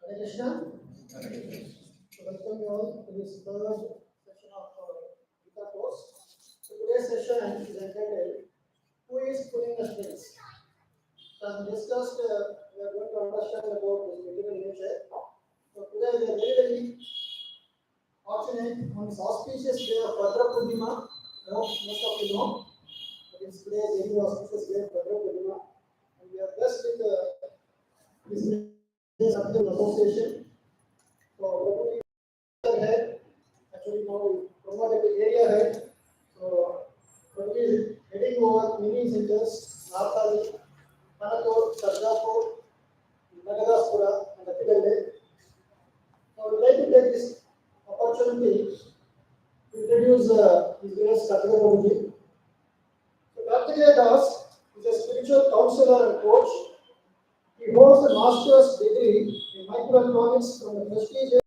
Hare Krishna. Welcome you all to this third session of our Gita course. So today's session is entitled Who is Pulling the Strings? As we discussed, we are going to understand about this material nature. So today we are very fortunate on this auspicious day of Bhadra Purnima. I hope most of you know that it's today is very auspicious day of Bhadra Purnima, and we are blessed with this association. So head, actually now we promoted the area head. So we are heading over many centers, Nathali, Pnathur, Sarjapur, Nagadaspura, and Athigale. So I would like to take this opportunity to introduce his various Karthikeya. So Karthikeya is a spiritual counselor and coach. He holds a master's degree in microeconomics from the prestigious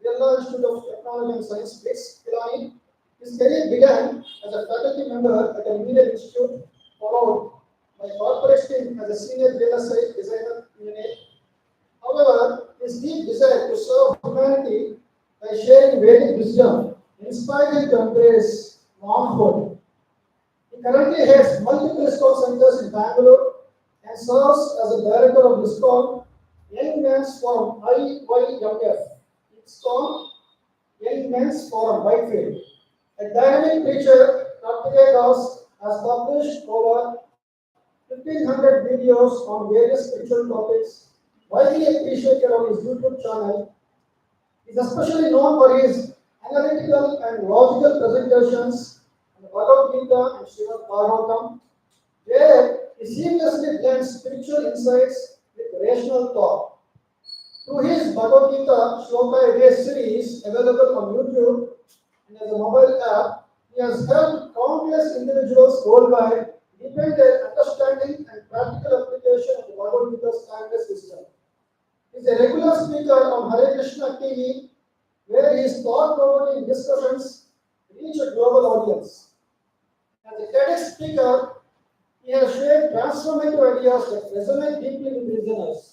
Institute of Technology and Science, Pilani. His career began as a faculty member at an Indian institute, followed by corporate stint as a senior real estate designer in Pune. However, his deep desire to serve humanity by sharing Vedic wisdom inspired him to embrace monkhood. He currently heads multiple ISKCON centers in Bangalore and serves as the director of ISKCON Young Men's Forum IYMF. ISKCON Young Men's Forum Whitefield. A dynamic preacher, Karthikeya has published over 1,500 videos on various spiritual topics, widely appreciated on his YouTube channel. He is especially known for his analytical and logical presentations on the Bhagavad Gita and Srimad Bhagavatam, where he seamlessly blends spiritual insights with rational thought. Through his Bhagavad Gita Shloka a Day series available on YouTube and as a mobile app, he has helped countless individuals worldwide deepen their understanding and practical application of the Bhagavad Gita's timeless wisdom. He is a regular speaker on Hare Krishna TV, where his thought-provoking discussions reach a global audience. As a TEDx speaker, he has shared transformative ideas that resonate deeply with listeners.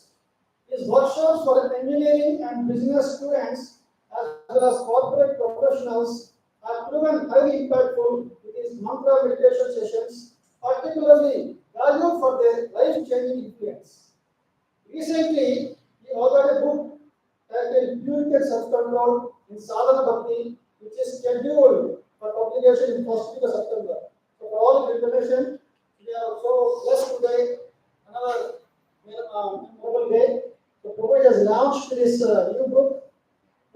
His workshops for engineering and business students, as well as corporate professionals, have proven highly impactful with his mantra meditation sessions, particularly valued for their life-changing influence. Recently, he authored a book titled Purified Self-Control in Sadhana Bhakti, which is scheduled for publication in first week of September. So, for all information, we are so blessed today. Another memorable way. So Prabhu has launched this new book.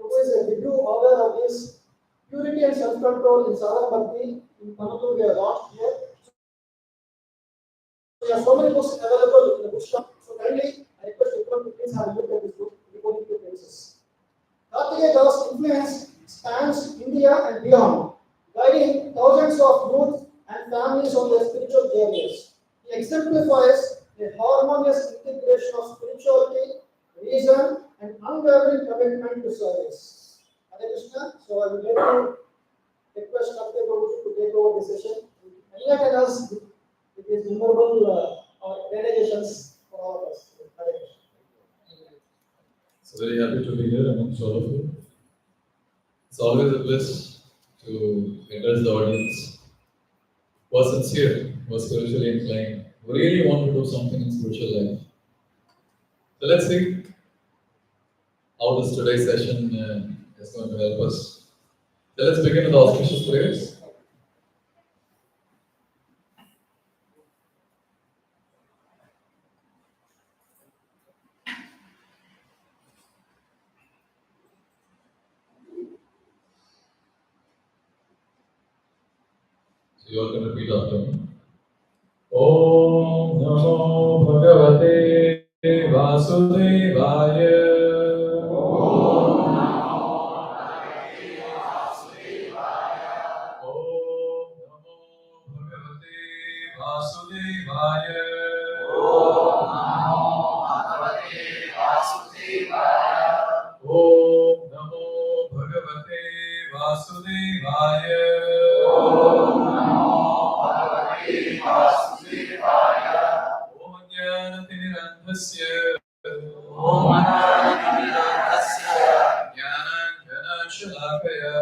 Prabhu is a debut author of this Purity and Self-Control in Sadhana Bhakti in Pnathur. We have launched here. So there are so many books available in the bookshop. So kindly, I request everyone to please have a look at this book before you places. Karthikeya's influence spans India and beyond, guiding thousands of youth and families on their spiritual journeys. He exemplifies a harmonious integration of spirituality, reason, and unwavering commitment to service. Hare Krishna. So I would like to request Karthikeya to take over the session. Enlighten us with his memorable realizations for all of us. Hare Krishna. So very happy to be here amongst all of you. It's always a bliss to address the audience who are sincere, who are spiritually inclined, who really want to do something in spiritual life. So let's see how this today's session is going to help us. So let's begin with auspicious prayers. So you all can repeat after me. Om Namo Bhagavate Vasudevaya. Om Namo Bhagavate Vasudevaya. Om Namo Bhagavate Vasudevaya. Om Namo Bhagavate Vasudevaya. Om Namo Bhagavate Vasudevaya. Om Namo Bhagavate Vasudevaya. Om Jnanatirandhasya. Om Jnanatirandhasya. Jnananjanashalakaya.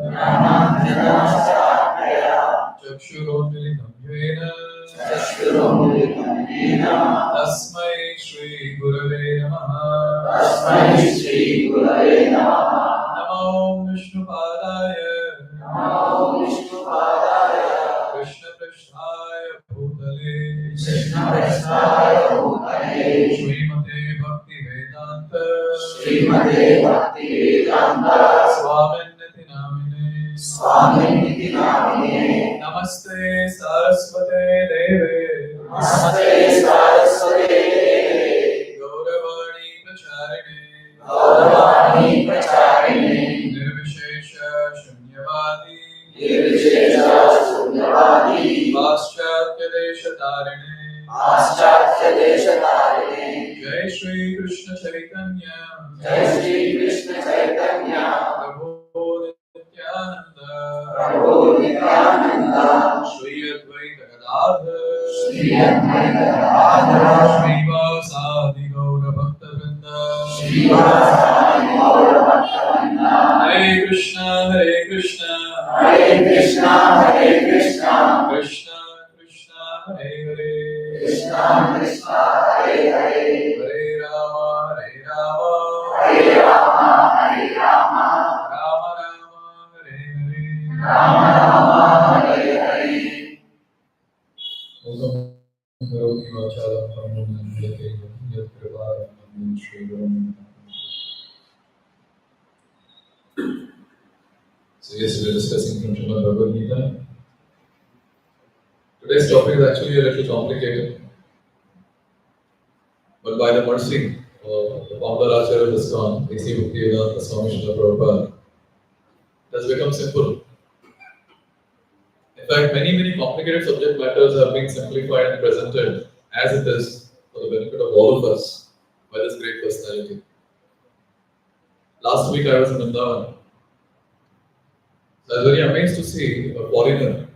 Jnananjanashalakaya. Chakshuromilitam yena. Chakshuromilitam yena. Tasmai Shri Gurave Namaha. Tasmai Shri Gurave Namaha. Namo Vishnupadaya. Namo Vishnupadaya. Krishna Krishnaya Bhutale. Krishna Krishnaya Bhutale. Srimate Bhakti Vedanta. Srimate Bhakti Vedanta. Swaminiti Namine. Swaminiti Namine. Namaste Saraswate Deve. Namaste Saraswate Deve. Gauravani Pracharine. Gauravani Pracharine. Nirvishesha Shunyavadi. Nirvishesha Shunyavadi. Paschatya Deshatarine. Paschatya Deshatarine. Jai Shri Krishna Chaitanya. Jai Shri Krishna Chaitanya. Prabhu Nityananda. Prabhu Nityananda. Shri Advaita Gadadhar. Shri Advaita Gadadhar. Srivasadi Gaura Bhakta Vrinda. Srivasadi Gaura Bhakta Vrinda. Hare Krishna, Hare Krishna. Hare Krishna, Hare Krishna. Krishna Krishna, Hare Hare. Krishna Krishna, Hare Hare. Hare Rama, Hare Rama. Hare Rama, Hare Rama. Rama Rama, Hare Hare. Rama Rama, Hare Hare. Karoti vachalam pramodam yate yat kriparam Shri Guru. So yes, we are discussing from Srimad Bhagavad Gita. Today's topic is actually a little complicated, but by the mercy of the founder Acharya of ISKCON, A.C. Bhaktivedanta Swami Srila Prabhupada, it has become simple. In fact, many complicated subject matters have been simplified and presented as it is for the benefit of all of us by this great personality. Last week I was in Vrindavan. So I was very amazed to see a foreigner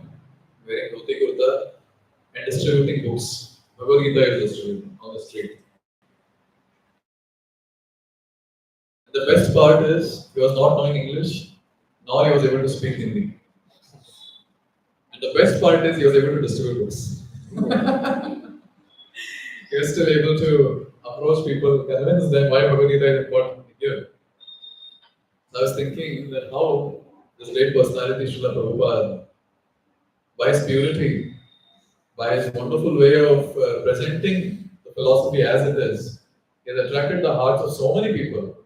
wearing dhoti kurta and distributing books. Bhagavad Gita is distributing on the street. The best part is he was not knowing English, nor he was able to speak Hindi. And the best part is he was able to distribute books. He was still able to approach people, convince them why Bhagavad Gita is important here. So I was thinking that how this great personality, Srila Prabhupada, by his purity, by his wonderful way of presenting the philosophy as it is, has attracted the hearts of so many people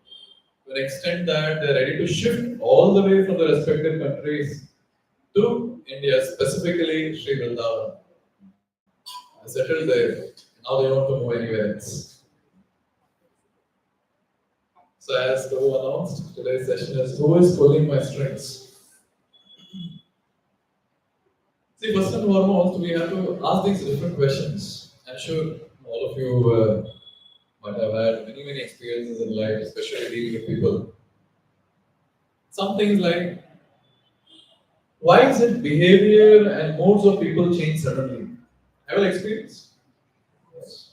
to an extent that they're ready to shift all the way from their respective countries to India, specifically Sri Vrindavan. They settled there. Now they want to move anywhere else. So as Prabhu announced, today's session is Who is Pulling My Strings? See, first and foremost, we have to ask these different questions. I'm sure all of you might have had many experiences in life, especially dealing with people. Some things like, why is it behavior and modes of people change suddenly? Have you experienced? Yes.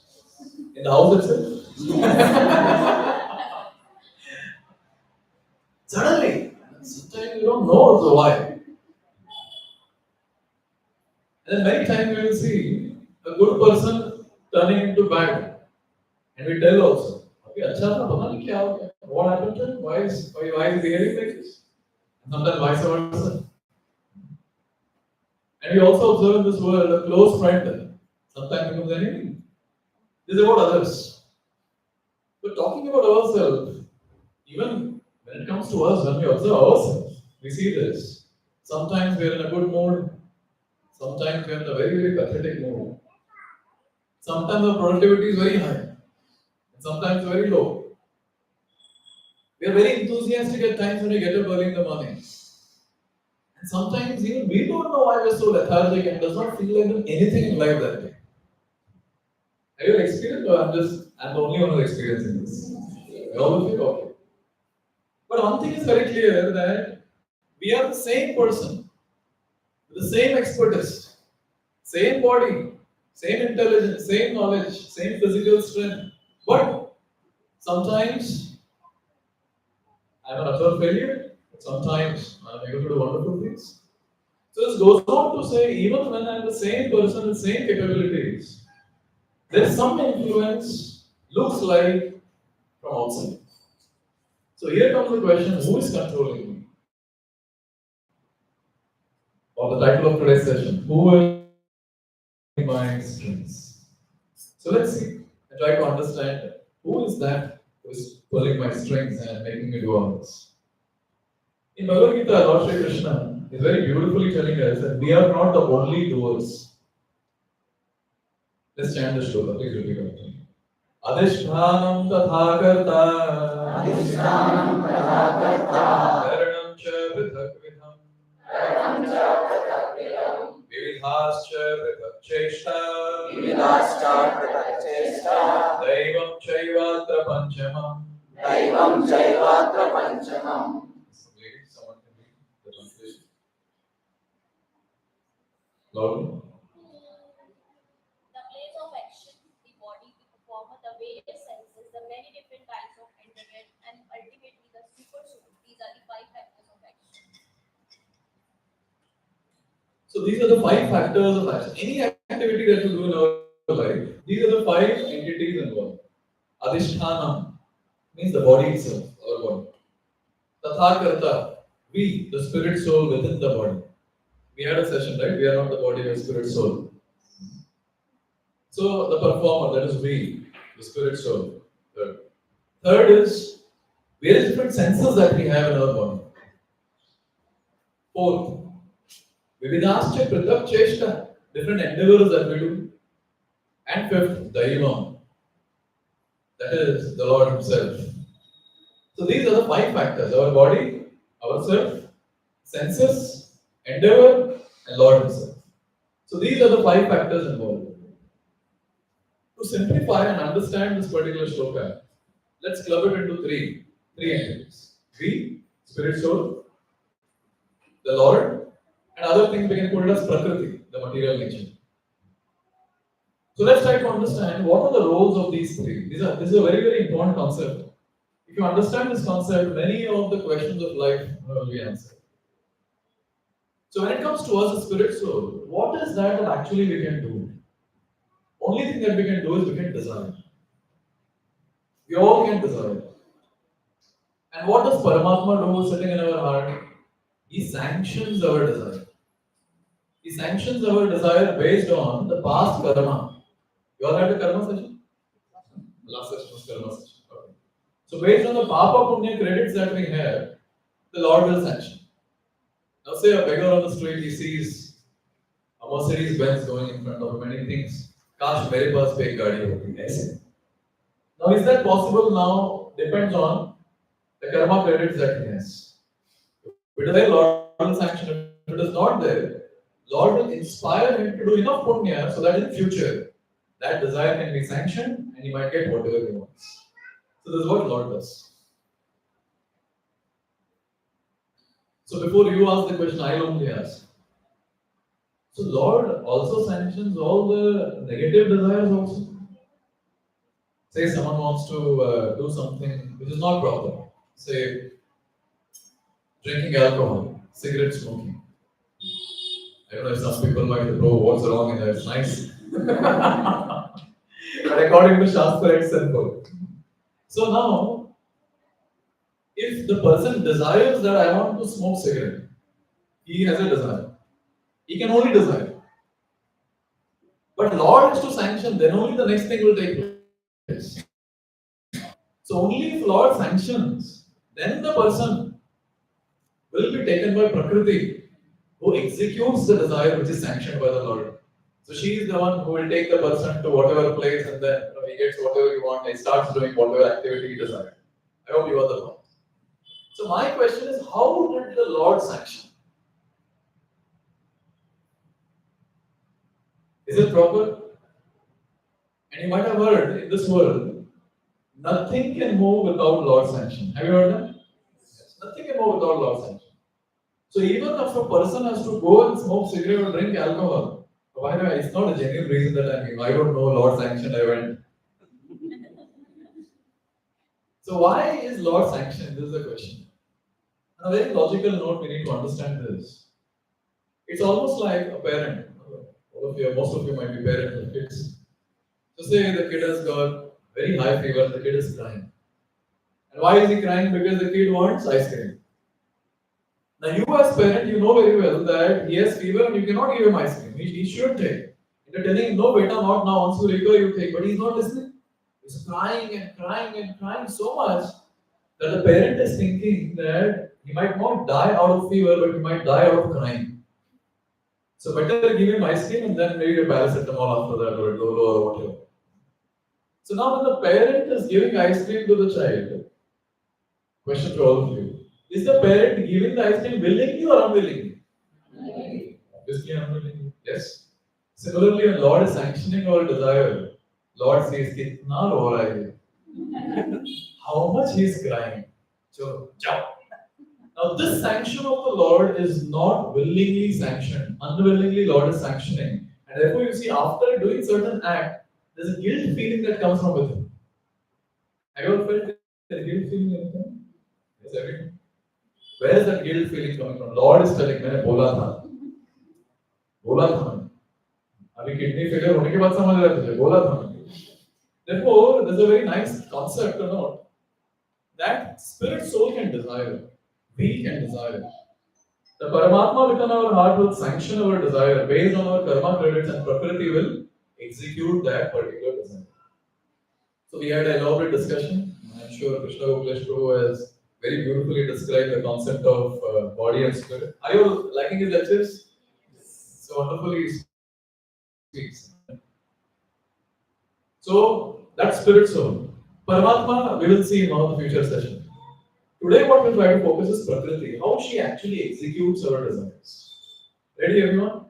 In the house itself? Suddenly. Sometimes you don't know also why. And then many times we will see a good person turning into bad. And we tell also, okay, अच्छा था, पता नहीं क्या हो गया? What happened to him? Why is he behaving like this? And sometimes vice versa. And we also observe in this world a close friend sometimes becomes enemy. This is about others. But talking about ourselves, even when it comes to us, when we observe ourselves, we see this. Sometimes we are in a good mood, sometimes we are in a very pathetic mood. Sometimes our productivity is very high, and sometimes very low. We are very enthusiastic at times when we get up early in the morning. And sometimes even we don't know why we're so lethargic and does not feel like doing anything in life that day. Have you experienced or I'm the only one who's experiencing this? All of you? Okay. But one thing is very clear that we are the same person, with the same expertise, same body, same intelligence, same knowledge, same physical strength. But sometimes I'm an utter failure, sometimes I'm able to do wonderful things. So this goes on to say, even when I'm the same person with same capabilities, there's some influence, looks like, from outside. So here comes the question, who is controlling me? Or the title of today's session, who is my strings? So let's see and try to understand who is that who is pulling my strings and making me do all this. In Bhagavad Gita, Lord Shri Krishna is very beautifully telling us that we are not the only doers. Let's chant the shloka, please repeat after me. Adhishtanam tatha karta Adhishtanam tatha karta Karanam cha prithak vidham Karanam cha pratak vidam Vividhascha prithak cheshta Vividhascha pratak cheshta Daivam chaivatra panchamam. Daivam chaivatra panchamam. Ladies, someone can read the translation. Loudly. The place of action, the body, the performer, the various senses, the many different types of entertainment, and ultimately the super soul. These are the five factors of action. So these are the five factors of action. Any activity that you do in our life, these are the five entities involved. Adhishtanam means the body itself, our body. Tathakarta, we, the spirit soul within the body. We had a session, right? We are not the body, we are spirit soul. So the performer, that is we, the spirit soul. Third is various different senses that we have in our body. Fourth, Vividhascha pratak cheshta, different endeavors that we do. And fifth, Daivam, that is the Lord Himself. So these are the five factors: our body, ourself, senses, endeavor, and Lord Himself. So these are the five factors involved. To simplify and understand this particular shloka, let's club it into three entities. We, spirit soul, the Lord, and other things we can put it as Prakriti, the material nature. So let's try to understand what are the roles of these three. This is a very important concept. If you understand this concept, many of the questions of life will be answered. So when it comes to us, the spirit soul, what is that actually we can do? Only thing that we can do is we can desire. We all can desire. And what does Paramatma do sitting in our heart? He sanctions our desire. He sanctions our desire based on the past karma. You all had a karma session? Last session was karma session. Okay. So based on the papa punya credits that we have, the Lord will sanction. Now say a beggar on the street, he sees a Mercedes Benz going in front of him and he thinks, "Kash mere paas bhi ek gaadi hoti." Aise. Now is that possible? Now depends on the karma credits that he has. If it is there, Lord will sanction. If it is not there, Lord will inspire him to do enough punya so that in future that desire can be sanctioned and he might get whatever he wants. So this is what Lord does. So before you ask the question, I'll only ask. So Lord also sanctions all the negative desires also. Say someone wants to do something which is not proper. Say drinking alcohol, cigarette smoking. I don't know if some people might know what's wrong in that. It's nice. But according to Shastra, it's sinful. So now, if the person desires that I want to smoke cigarette, he has a desire. He can only desire. But Lord has to sanction, then only the next thing will take place. So only if Lord sanctions, then the person will be taken by Prakriti, who executes the desire which is sanctioned by the Lord. So she is the one who will take the person to whatever place and then he gets whatever he wants, he starts doing whatever activity he desires. I hope you are the point. So my question is, how did the Lord sanction? Is it proper? And you might have heard in this world, nothing can move without Lord's sanction. Have you heard that? Yes. Nothing can move without Lord's sanction. So even if a person has to go and smoke cigarette or drink alcohol, by the way, it's not a genuine reason that I don't know Lord sanctioned, I went. So why is Lord sanctioned? This is the question. On a very logical note, we need to understand this. It's almost like a parent. All of you, most of you might be parents of kids. So say the kid has got very high fever, the kid is crying. And why is he crying? Because the kid wants ice cream. Now you as parent, you know very well that he has fever and you cannot give him ice cream. He should take. You're telling him, no beta, not now, once you recover you take. But he's not listening. He's crying and crying and crying so much that the parent is thinking that he might not die out of fever, but he might die out of crying. So better give him ice cream and then maybe a paracetamol after that or a Dolo or whatever. So now when the parent is giving ice cream to the child, question to all of you, is the parent giving the ice cream willingly or unwillingly? Obviously unwillingly. Yes. Similarly, when Lord is sanctioning our desire, Lord says, "Kitna ro raha hai?" How much he is crying. So, jump. Now, this sanction of the Lord is not willingly sanctioned. Unwillingly, Lord is sanctioning. And therefore, you see, after doing certain act, there's a guilt feeling that comes from within. Have you ever felt that guilt feeling anything? Yes, everyone. Where is that guilt feeling coming from? Lord is telling, मैंने बोला था मैंने अभी kidney failure होने के बाद समझ रहा तुझे बोला था मैंने. Therefore, there's a very nice concept to note that spirit soul can desire, we can desire. The Paramatma within our heart will sanction our desire based on our karma credits and Prakriti will execute that particular desire. So we had an elaborate discussion. I'm sure Krishna Gokulesh Prabhu has very beautifully described the concept of body and spirit. Are you liking his lectures? So wonderfully he speaks. So that's spirit soul. Paramatma, we will see in one of the future sessions. Today, what we'll try to focus is Prakriti, how she actually executes our desires. Ready, everyone?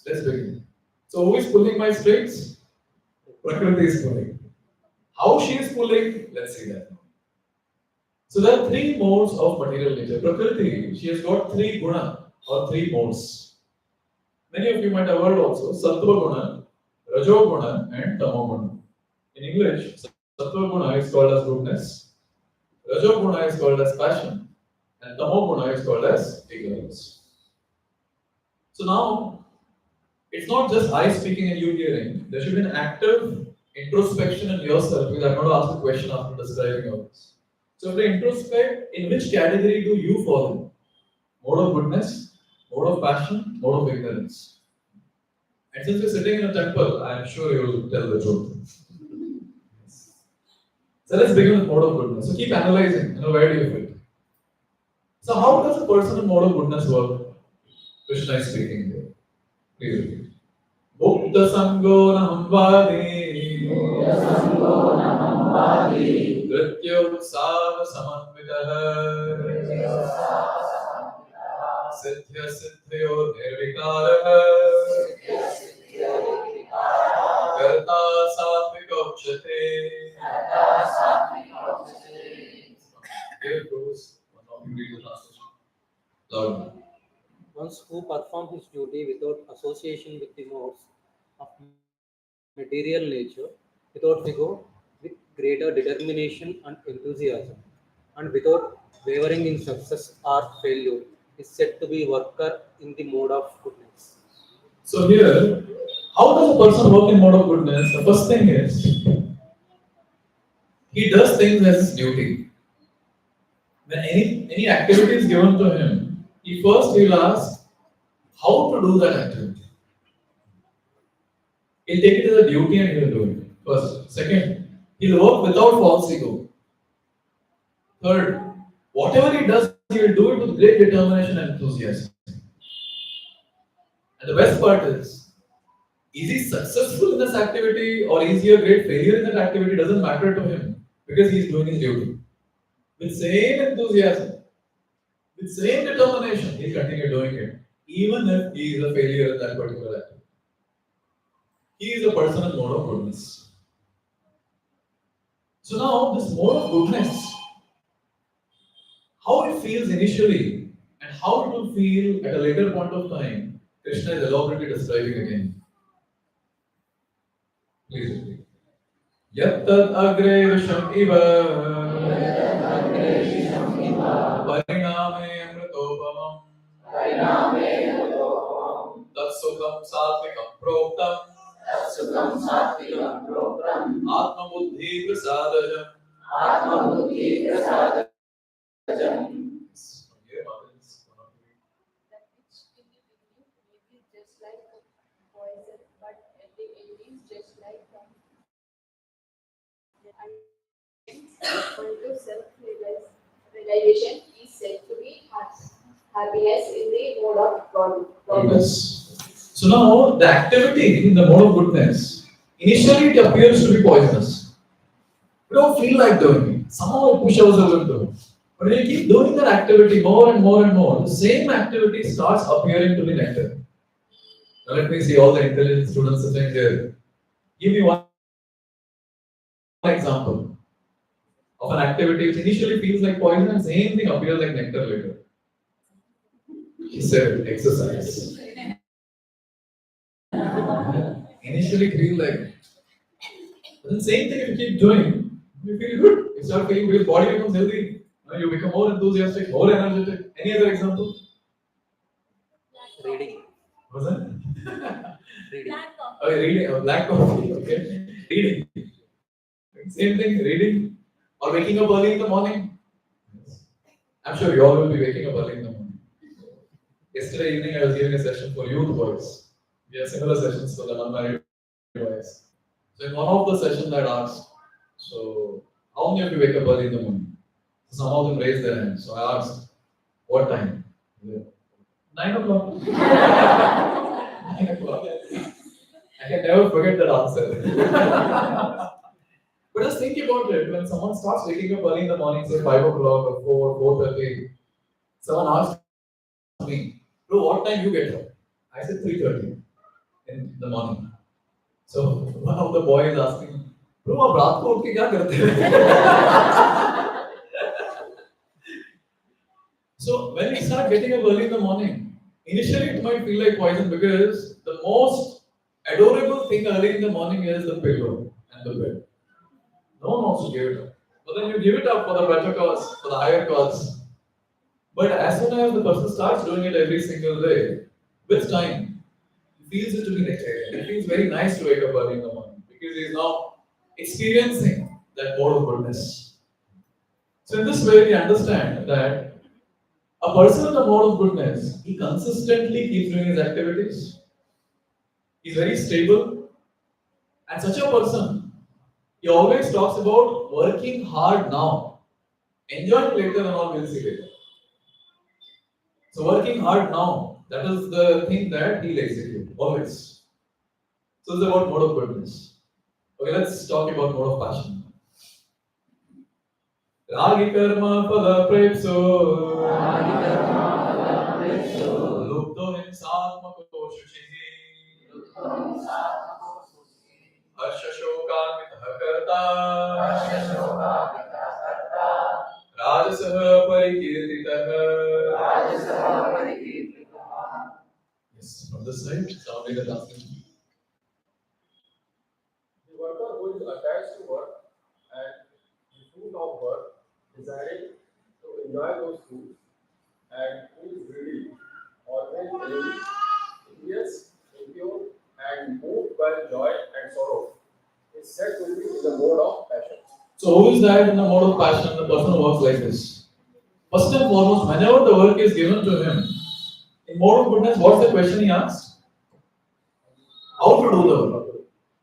Let's begin. So, who is pulling my strings? Prakriti is pulling. How she is pulling? Let's see that. So, there are three modes of material nature. Prakriti, she has got three guna or three modes. Many of you might have heard also Sattva guna, Rajo guna, and Tamo guna. In English, Sattva guna is called as goodness. Rajo guna is called as passion and Tamo guna is called as ignorance. So now, it's not just I speaking and you hearing. There should be an active introspection in yourself. Because I'm going to ask a question after describing all this. So if you introspect, in which category do you fall in? Mode of goodness, mode of passion, mode of ignorance. And since you're sitting in a temple, I'm sure you'll tell the truth. So let's begin with mode of goodness. So keep analyzing, where do you fit? So how does a person in mode of goodness work? Krishna is speaking here. Please repeat. Mukta sango nahambadi. Sango namambadi. Drityotsaha samanvitaha. Siddhya siddhyo nirvikaraha. Karta satvikochate. Here goes. One of you read the translation. Loud. Ones who perform his duty without association with the modes of material nature, without ego, with greater determination and enthusiasm, and without wavering in success or failure, is said to be worker in the mode of goodness. So here, how does a person work in mode of goodness? The first thing is he does things as his duty. When any activity is given to him, he first will ask how to do that activity. He'll take it as a duty and he'll do it. First. Second, he'll work without false ego. Third, whatever he does, he will do it with great determination and enthusiasm. And the best part is he successful in this activity or is he a great failure in that activity doesn't matter to him because he's doing his duty. With same enthusiasm, with same determination, he'll continue doing it, even if he is a failure in that particular activity. He is a person in mode of goodness. So now this mode of goodness, how it feels initially and how it will feel at a later point of time, Krishna is elaborately describing again. Please repeat. Yattad agre visham iva pariname amritopamam tatsukam satvikam proktam Sukam satvikam proktam. atma buddhi prasadajam. Atmabuddhi prasadajam. That which in the beginning may be just like a poison, but at the end is just like a and point of self-realization is said to be happiness in the mode of goodness. So now the activity in the mode of goodness, initially it appears to be poisonous. We don't feel like doing it. Somehow it pushes us into it. But when you keep doing that activity more and more and more, the same activity starts appearing to be nectar. Now let me see all the intelligent students sitting here. Give me one example of an activity which initially feels like poison and same thing appears like nectar later. He said exercise. Initially feel like, but then same thing if you keep doing, you feel good. You start feeling good, your body becomes healthy. You become more enthusiastic, more energetic. Any other example? Reading. What's that? Reading. Lack of Okay, reading, black coffee, okay. Reading. Same thing, reading. Or waking up early in the morning. I'm sure you all will be waking up early in the morning. Yesterday evening, I was giving a session for youth boys. We have similar sessions for the unmarried boys. So in one of the sessions, I asked, so how many of you wake up early in the morning? So some of them raised their hands. So I asked, what time? 9 o'clock. 9 o'clock. I can never forget that answer. But just think about it. When someone starts waking up early in the morning, say 5 o'clock or 4, 4:30, someone asked me, bro, what time you get up? I said 3:30 in the morning. So one of the boys asking, bro, आप रात को उठ के क्या करते हैं? So when we start getting up early in the morning, initially it might feel like poison because the most adorable thing early in the morning is the pillow and the bed. No one wants to give it up. But then you give it up for the better cause, for the higher cause. But as soon as the person starts doing it every single day, with time, he feels it to be nectarian. It feels very nice to wake up early in the morning because he is now experiencing that mode of goodness. So in this way, we understand that a person in the mode of goodness, he consistently keeps doing his activities. He's very stable, and such a person He always talks about working hard now, enjoying later, and all we'll see later. So working hard now, that is the thing that he'll execute always. So it's about mode of goodness. Okay, let's talk about mode of passion. Ragi karma pada prepso. Lupto hinsatmako shuchihi. Harsha shokanvitah karta. Rajasah parikirtitah. Yes, from this side, somebody that asking. The worker who is attached to work and the fruit of work, desiring to enjoy those fruits, and who is greedy, always envious, impure, and moved by joy and sorrow, is said to be in the mode of passion. So who is that in the mode of passion? The person who works like this. First and foremost, whenever the work is given to him, in mode of goodness, what's the question he asks? How to do the work?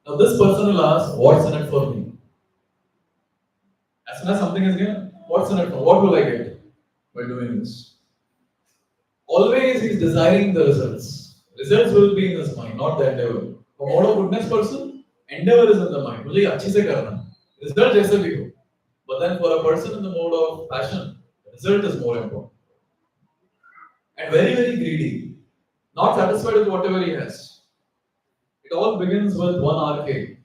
Now this person will ask, what's in it for me? As soon as something is given, what's in it for? What will I get by doing this? Always he's desiring the results. Results will be in his mind, not the endeavor. For mode of goodness person, endeavor is in the mind. मुझे अच्छे से करना है. Result जैसे भी हो. But then for a person in the mode of passion, the result is more important. And very, very greedy. Not satisfied with whatever he has. It all begins with one arcade.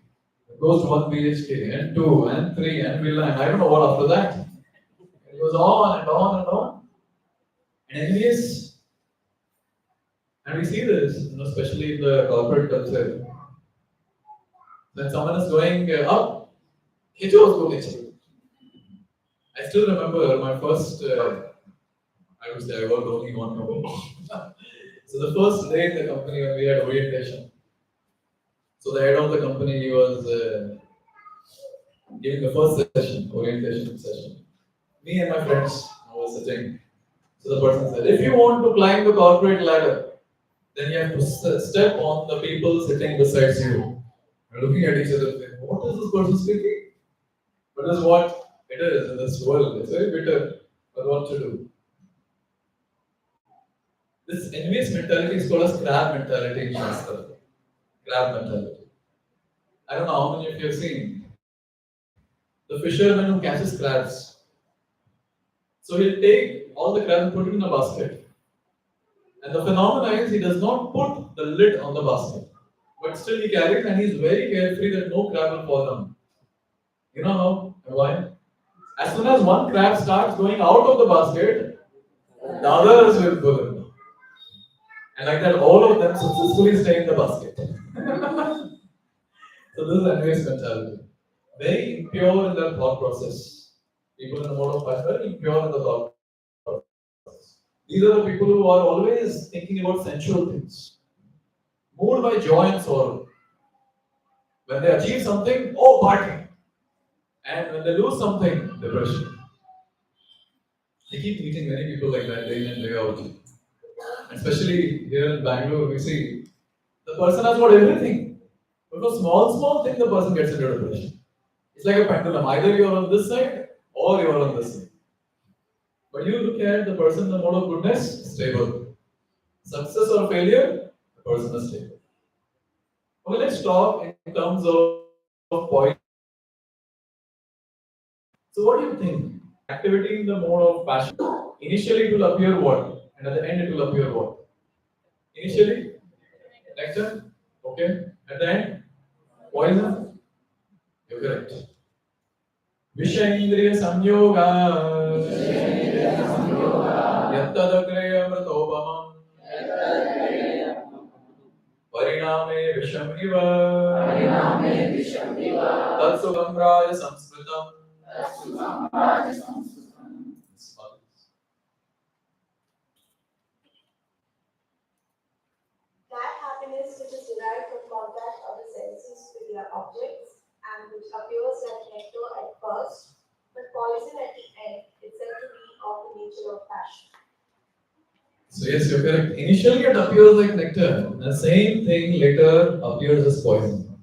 It goes to one BHK, and 2, and 3, and villa, and I don't know what after that. It goes on and on and on. And envious. And we see this, especially in the corporate culture. When someone is going up, I still remember my first, I would say I worked only in one company. So the first day in the company when we had orientation. So the head of the company, he was giving the first session, orientation session. Me and my friends were sitting. So the person said, if you want to climb the corporate ladder, then you have to step on the people sitting beside you. We're looking at each other saying, what is this person speaking? But that's what it is in this world. It's very bitter, but what to do? This envious mentality is called as crab mentality in Shastra. Crab mentality. I don't know how many of you have seen the fisherman who catches crabs. So he'll take all the crabs and put it in a basket. And the phenomenon is he does not put the lid on the basket. But still he carries and he's very carefree that no crab will fall down. You know how and why? As soon as one crab starts going out of the basket, the others will pull it. And like that, all of them successfully stay in the basket. So this is envious mentality. Very impure in their thought process. People in the mode of passion are very impure in the thought process. These are the people who are always thinking about sensual things. Moved by joy and sorrow. When they achieve something, oh party. And when they lose something, depression. I keep meeting many people like that day in and day out. Especially here in Bangalore, we see the person has got everything. But for small thing, the person gets into depression. It's like a pendulum. Either you're on this side or you're on this side. But you look at the person in the mode of goodness, stable. Success or failure, the person is stable. Okay, let's talk in terms of poison. So what do you think? Activity in the mode of passion. Initially it will appear what? And at the end it will appear what? Initially, nectar. Okay. At the end, poison. You're correct. Vishendriya samyoga. Yattadagreya mratobamam. Pariname visham iva. Tatsugam raja samskritam. That happiness which is derived from contact of the senses with their objects and which appears like nectar at first, but poison at the end, is said to be of the nature of passion. So yes, you're correct. Initially it appears like nectar. The same thing later appears as poison.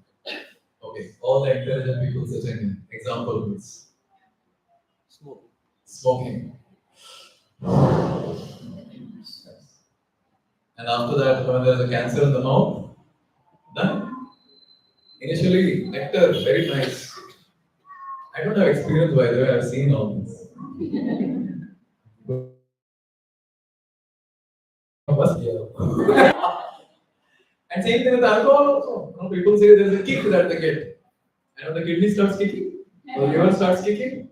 Okay. all the intelligent people sitting in. Example, please. Smoking. Smoking. And after that, when there's a cancer in the mouth, done. Initially, nectar, very nice. I don't have experience by the way, I've seen all this. Must be. And same thing with alcohol also. You know, people say there's a kick that they get. And when the kidney starts kicking, the liver starts kicking,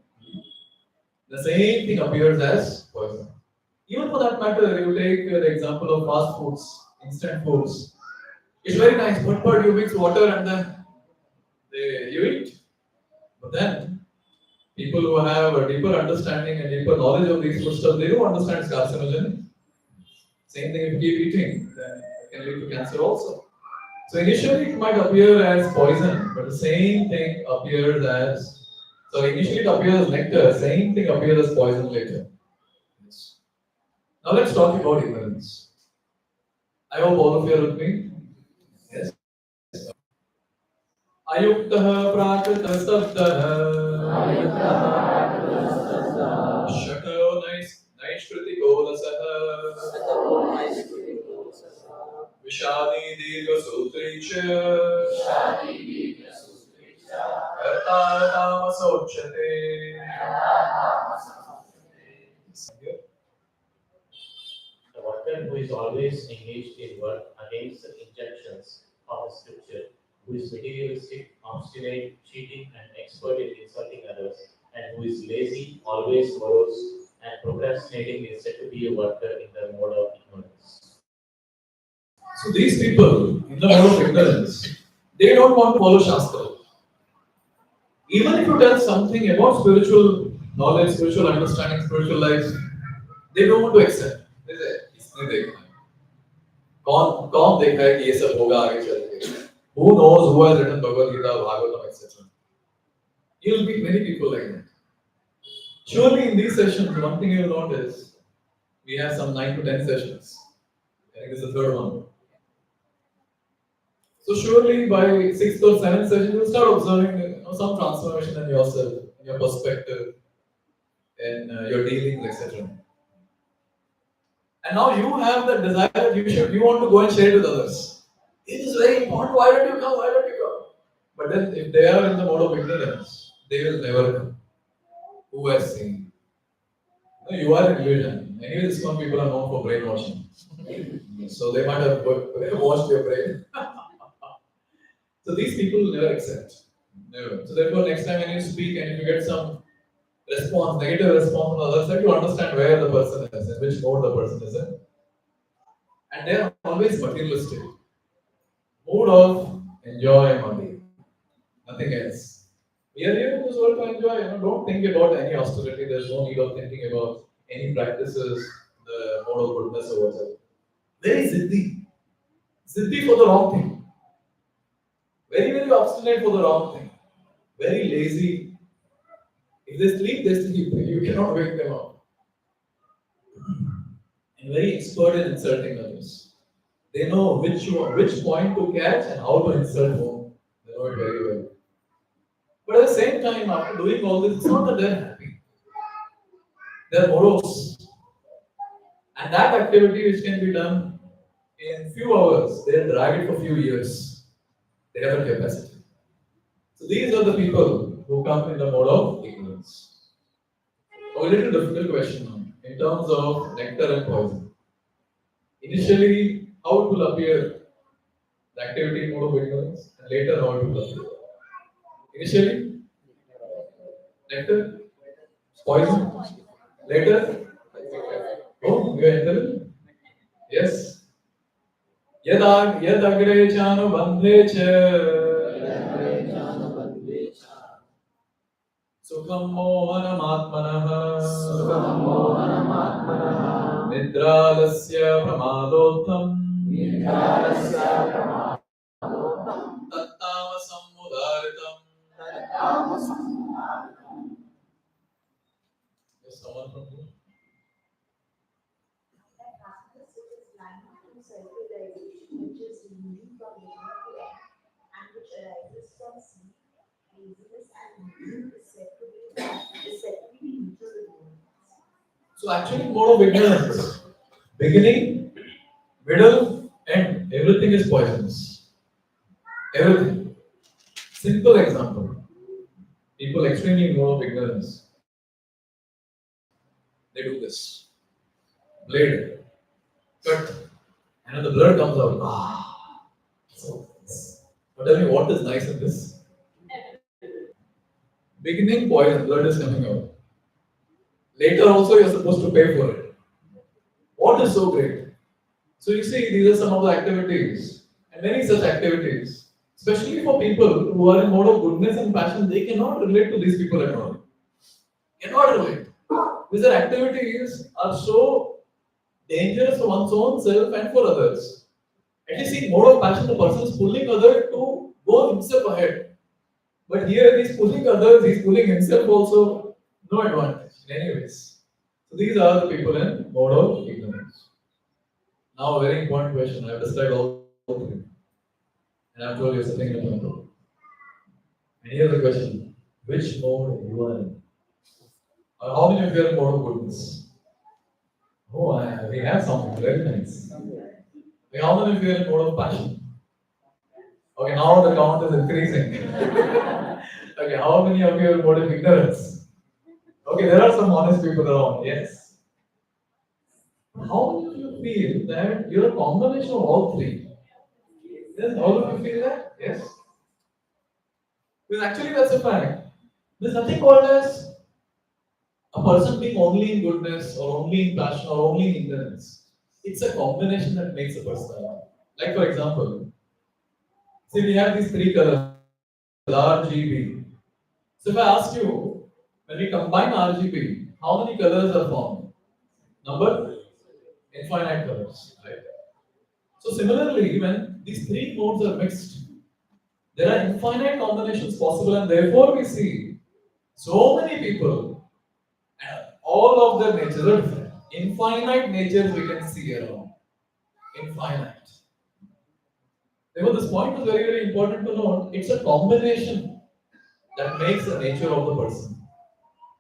the same thing appears as poison. Even for that matter, you take the example of fast foods, instant foods. It's very nice, but you mix water and then you eat. But then people who have a deeper understanding and deeper knowledge of these food stuff, they do understand it's carcinogenic. Same thing if you keep eating, then it can lead to cancer also. So initially it might appear as poison, but the same thing appears as initially it appears as nectar, same thing appears as poison later. Yes. Now let's talk about ignorance. I hope all of you are with me. Yes. अयुक्तः प्राकृतस्तब्धः शठो नैष्कृतिको रसः विषादी दीर्घसूत्री च कर्ता तामसोच्यते. The worker who is always engaged in work against the injunctions of the scripture, who is materialistic, obstinate, cheating, and expert in insulting others, and who is lazy, always borrows, and procrastinating is said to be a worker in the mode of ignorance. So these people in the mode of ignorance, they don't want to follow Shastra. Even if you tell something about spiritual knowledge, spiritual understanding, spiritual life, they don't want to accept. They say, इसने देखा है. कौन देखा है कि ये सब होगा आगे चल के? Who knows who has written Bhagavad Gita, Bhagavatam, etc. You'll meet many people like that. Surely in these sessions, one thing you'll notice, we have some 9 to 10 sessions. I think this is the third one. So surely by 6th or 7th session, you'll start observing some transformation in yourself, in your perspective, in your dealings, etc. And now you have the desire that you want to go and share it with others. It is very important. Why don't you come? Why don't you come? But then if they are in the mode of ignorance, they will never come. Who has seen? No, you are in illusion. Anyway, some people are known for brainwashing. So they might have washed your brain. So these people will never accept. Never. So therefore, next time when you speak and if you get some response, negative response from the other side, you understand where the person is, in which mode the person is in. And they are always materialistic. Mood of enjoy money. Nothing else. We are here in this world to enjoy. Don't think about any austerity. There's no need of thinking about any practices, the mode of goodness or whatever. Very ziddhi. Ziddhi for the wrong thing. Very, very obstinate for the wrong thing. Very lazy. If they sleep, they sleep. You cannot wake them up. And very expert in insulting others. They know which point to catch and how to insult whom. They know it very well. But at the same time, after doing all this, it's not that they're happy. They're morose. And that activity which can be done in few hours, they'll drag it for few years. They have a capacity. So these are the people who come in the mode of ignorance. A little difficult question now, in terms of nectar and poison. Initially, how it will appear, the activity in mode of ignorance, and later how it will appear. Initially, nectar, poison, later, oh, you are intelligent? Yes. Yadagre chanu bandhe Sukham mohanam atmanah Nidralasya pramadotham Tattamasam mudaritam. Yes, someone from here? That happiness which is blind to self-realization, which is moving from beginning to end, and which arises from seeing, laziness and greed is said to be neutral in humans. So actually, mode of ignorance, beginning, middle, end, everything is poisonous. Everything. Simple example. People extremely mode of ignorance. They do this. Blade, cut, and the blood comes out. So, but tell me what is nice in this? Beginning poison, blood is coming out. Later also you're supposed to pay for it. What is so great? So you see, these are some of the activities, and many such activities, especially for people who are in mode of goodness and passion, they cannot relate to these people at all. Cannot relate. Because their activities are so dangerous for one's own self and for others. At least in mode of passion, the person is pulling other to go himself ahead. But here he's pulling others, he's pulling himself also. No advantage in any ways. So these are the people in mode of ignorance. Now a very important question. I have described all three. And I've told you something in the mode. And here's the question. Which mode you are in? Or how many of you are in mode of goodness? Oh, we have something very nice. Okay, how many of you are in mode of passion? Okay, now the count is increasing. Okay, how many of you are in mode of ignorance? Okay, there are some honest people around, yes. How do you feel that you're a combination of all three? Yes, all of you feel that? Yes. Because actually that's a fact. There's nothing called as a person being only in goodness or only in passion or only in ignorance. It's a combination that makes a person. Like for example, see we have these three colors, RGB. So if I ask you, when we combine RGB, how many colors are formed? Number? Infinite colors. Right? So similarly, when these three modes are mixed, there are infinite combinations possible, and therefore we see so many people and all of their natures are different. Infinite natures we can see around. Infinite. Therefore, this point is very, very important to note. It's a combination that makes the nature of the person.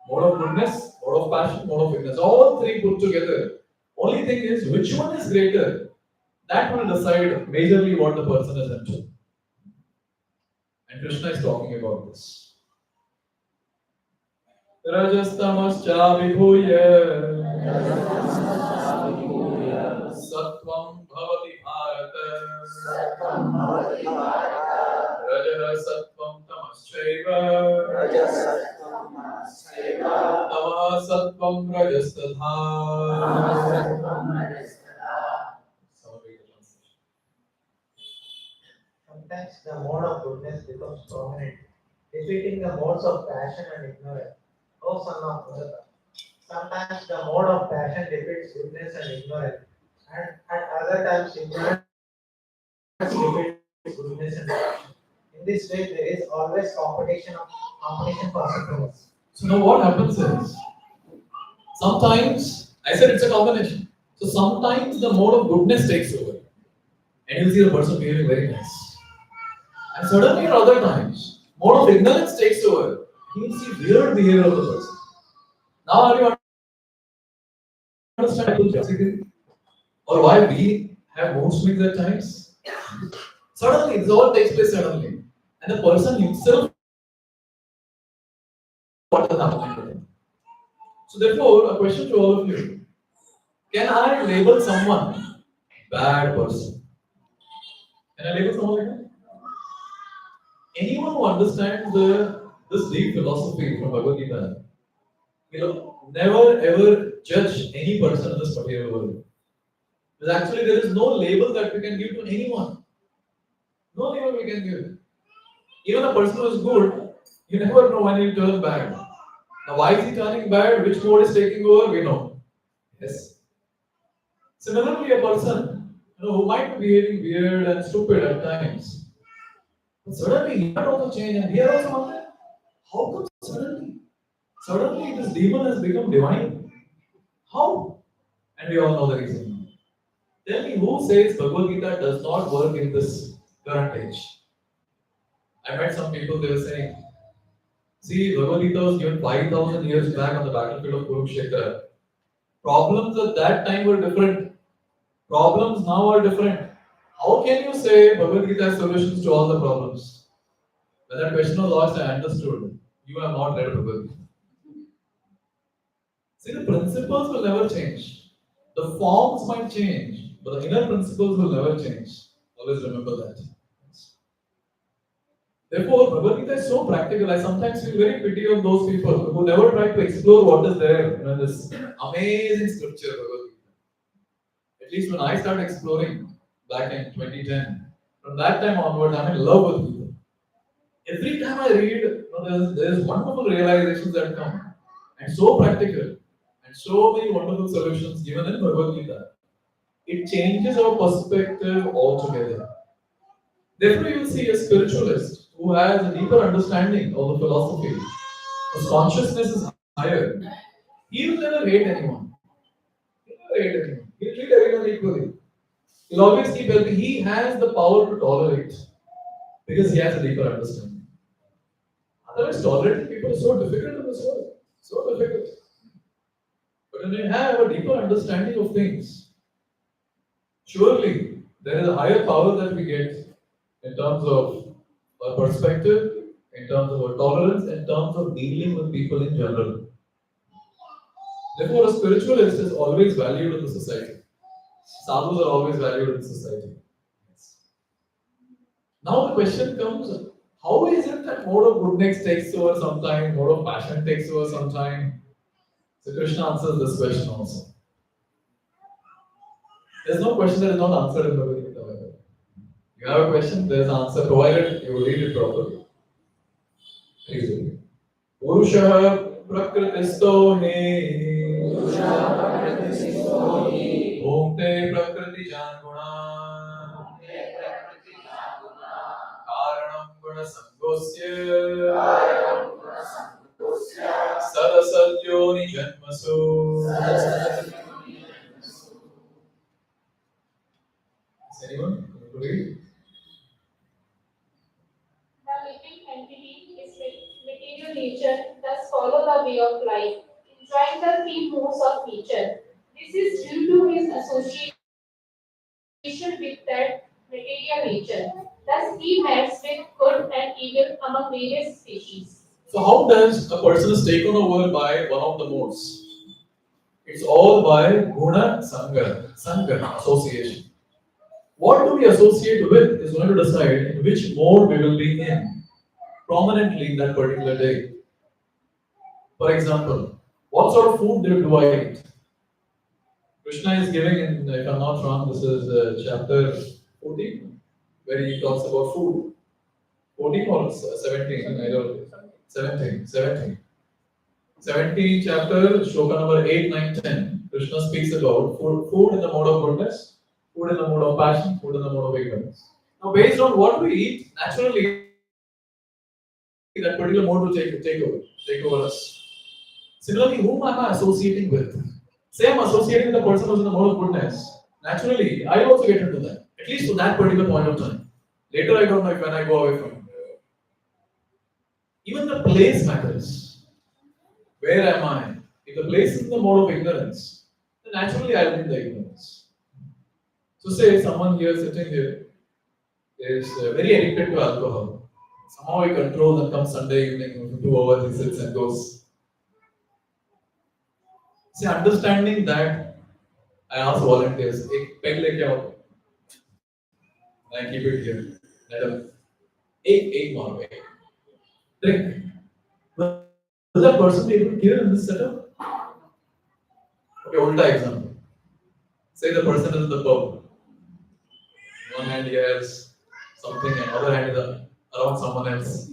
Mode of goodness, mode of passion, mode of ignorance. All three put together. Only thing is, which one is greater? That will decide majorly what the person is into. And Krishna is talking about this. Rajastamascha vibhuya sattvam bhavati bharata rajah sattvam tamaschaiva tamah sattvam rajastadha. Sometimes the mode of goodness becomes prominent, defeating the modes of passion and ignorance. O son of Bharata. Sometimes the mode of passion defeats goodness and ignorance, and at other times ignorance defeats goodness and passion. In this way, there is always competition for supremacy. So now what happens is, sometimes, I said it's a combination. So sometimes the mode of goodness takes over. And you see the person behaving very nice. And suddenly at other times, mode of ignorance takes over. You see weird behavior of the person. Now are you understanding or why we have mood swings at times? Suddenly, this all takes place suddenly. And the person himself, what is happening to him? So therefore, a question to all of you. Can I label someone bad person? Can I label someone like that? Anyone who understands this deep philosophy from Bhagavad Gita will never ever judge any person in this particular world. Because actually there is no label that we can give to anyone. No label we can give. Even a person who is good, you never know when he turns bad. Now why is he turning bad? Which mode is taking over? We know. Yes. Similarly, a person who might be behaving weird and stupid at times, but suddenly he might also change and we are also wondering, how come suddenly this demon has become divine? How? And we all know the reason. Tell me who says Bhagavad Gita does not work in this current age? I met some people, they were saying, See, Bhagavad Gita was given 5,000 years back on the battlefield of Kurukshetra. Problems at that time were different. Problems now are different. How can you say Bhagavad Gita has solutions to all the problems? When that question was asked, I understood. You have not read Bhagavad Gita. See, the principles will never change. The forms might change, but the inner principles will never change. Always remember that. Therefore, Bhagavad Gita is so practical. I sometimes feel very pity of those people who never try to explore what is there in this amazing scripture, Bhagavad Gita. At least when I started exploring back in 2010, from that time onwards, I'm in love with Gita. Every time I read, there's wonderful realizations that come, and so practical, and so many wonderful solutions given in Bhagavad Gita. It changes our perspective altogether. Therefore, you will see a spiritualist who has a deeper understanding of the philosophy, whose consciousness is higher. He will never hate anyone. He will never hate anyone. He will treat everyone equally. He'll always keep helping. He has the power to tolerate because he has a deeper understanding. Otherwise, tolerating people is so difficult in this world. So difficult. But when you have a deeper understanding of things, surely there is a higher power that we get in terms of our perspective, in terms of our tolerance, in terms of dealing with people in general. Therefore, a spiritualist is always valued in the society. Sadhus are always valued in society. Now the question comes, how is it that mode of goodness takes over sometime, mode of passion takes over sometime? So Krishna answers this question also. There's no question that is not answered in Bhagavad Gita. You have a question, there's an answer provided, you will read it properly. Please read it. Purusha Prakritisto He Bhukte Prakriti Janguna Karanam Guna Sangosya Sadasatyoni Janmasu. Is anyone going to read? The living entity is material nature, thus follow the way of life, enjoying the three modes of nature. This is due to his association with that material nature. Thus, he mates with good and evil among various species. So, how does a person is taken over by one of the modes? It's all by Guna Sangha, association. What do we associate with is going to decide in which mode we will be in prominently in that particular day. For example, what sort of food do I eat? Krishna is giving, in, if I'm not wrong, this is chapter 14, where he talks about food. 14 or 17? I don't know. 17. 17 chapter, shloka number 8, 9, 10. Krishna speaks about food in the mode of goodness, food in the mode of passion, food in the mode of ignorance. Now, based on what we eat, naturally, that particular mode will take over us. Similarly, whom am I associating with? Say I'm associating with the person who's in the mode of goodness. Naturally, I also get into that, at least to that particular point of time. Later, I don't know if when I go away from it. Even the place matters. Where am I? If the place is in the mode of ignorance, then naturally I'll be in the ignorance. So, say someone here sitting here is very addicted to alcohol. Somehow he controls and comes Sunday evening, for 2 hours he sits and goes. See, understanding that, I ask volunteers, एक peg लेके आओ. I keep it here. Madam, एक more peg. Drink. Will that person be able to hear in this setup? Okay, ulta example. Say the person is in the pub. One hand he has something, and other hand is around someone else.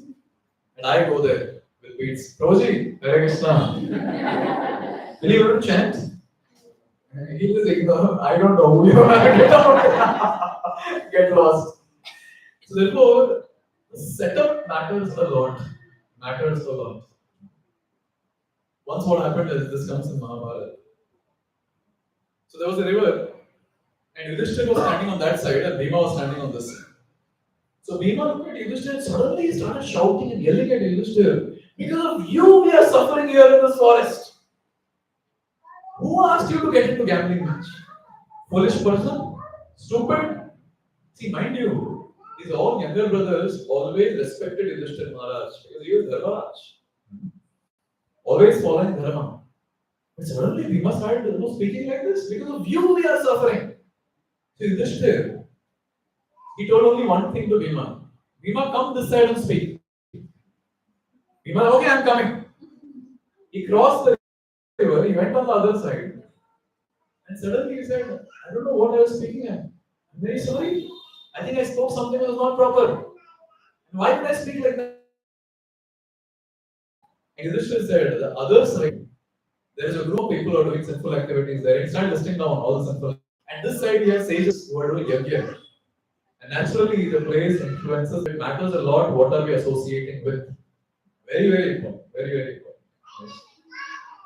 And I go there with beats. Prabhuji, Hare Krishna. Will you able to chant? He is ignorant. I don't know who you are. Get out. Get lost. So therefore, the setup matters a lot. Once what happened is, this comes in Mahabharata. So there was a river, and Yudhishthira was standing on that side, and Bhima was standing on this side. So Bhima looked at Yudhishthira, and suddenly he started shouting and yelling at Yudhishthira. Because of you, we are suffering here in this forest. Who asked you to get into gambling match? Foolish person? Stupid? See, mind you, these all younger brothers always respected Yudhishthira Maharaj because he was Dharmaraj. Always following Dharma. But suddenly Bhima started speaking like this. Because of you, we are suffering. So Yudhishthira, he told only one thing to Bhima. Bhima, come this side and speak. Bhima, okay, I'm coming. He crossed the river, he went on the other side, and suddenly he said, I don't know what I was speaking at. I'm very sorry. I think I spoke something that was not proper. And why did I speak like that? And Yudhishthira said, the other side, there is a group of people who are doing sinful activities there. He started listing down all the sinful. And this side, he has sages who are doing yajna. And naturally, the place influences. It matters a lot what are we associating with. Very, very important. Very, very important. Yes.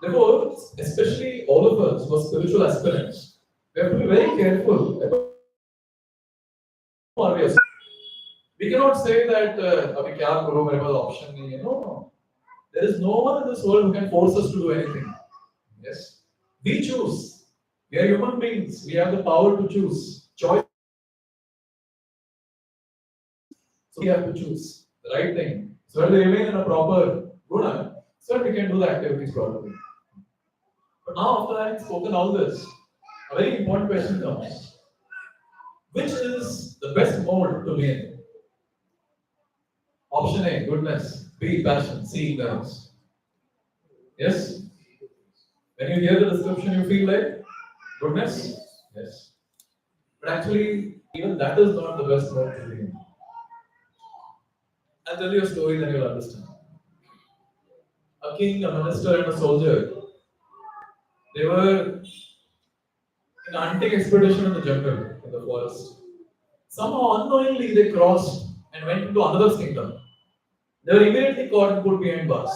Therefore, especially all of us who are spiritual aspirants, we have to be very careful about who are we associating. We cannot say that abhi kya karo, mere paas option nahi hai. No. There is no one in this world who can force us to do anything. Yes. We choose. We are human beings. We have the power to choose. Choice. So we have to choose the right thing. So when we remain in a proper guna, so we can do the activities properly. But now, after having spoken all this, a very important question comes. Which is the best mode to be in? Option A, goodness. B, passion. C, ignorance. Yes? When you hear the description, you feel like goodness? Yes. But actually, even that is not the best mode to be in. I'll tell you a story, then you'll understand. A king, a minister, and a soldier, they were in an hunting expedition in the jungle, in the forest. Somehow, unknowingly, they crossed and went into another kingdom. They were immediately caught and put behind bars.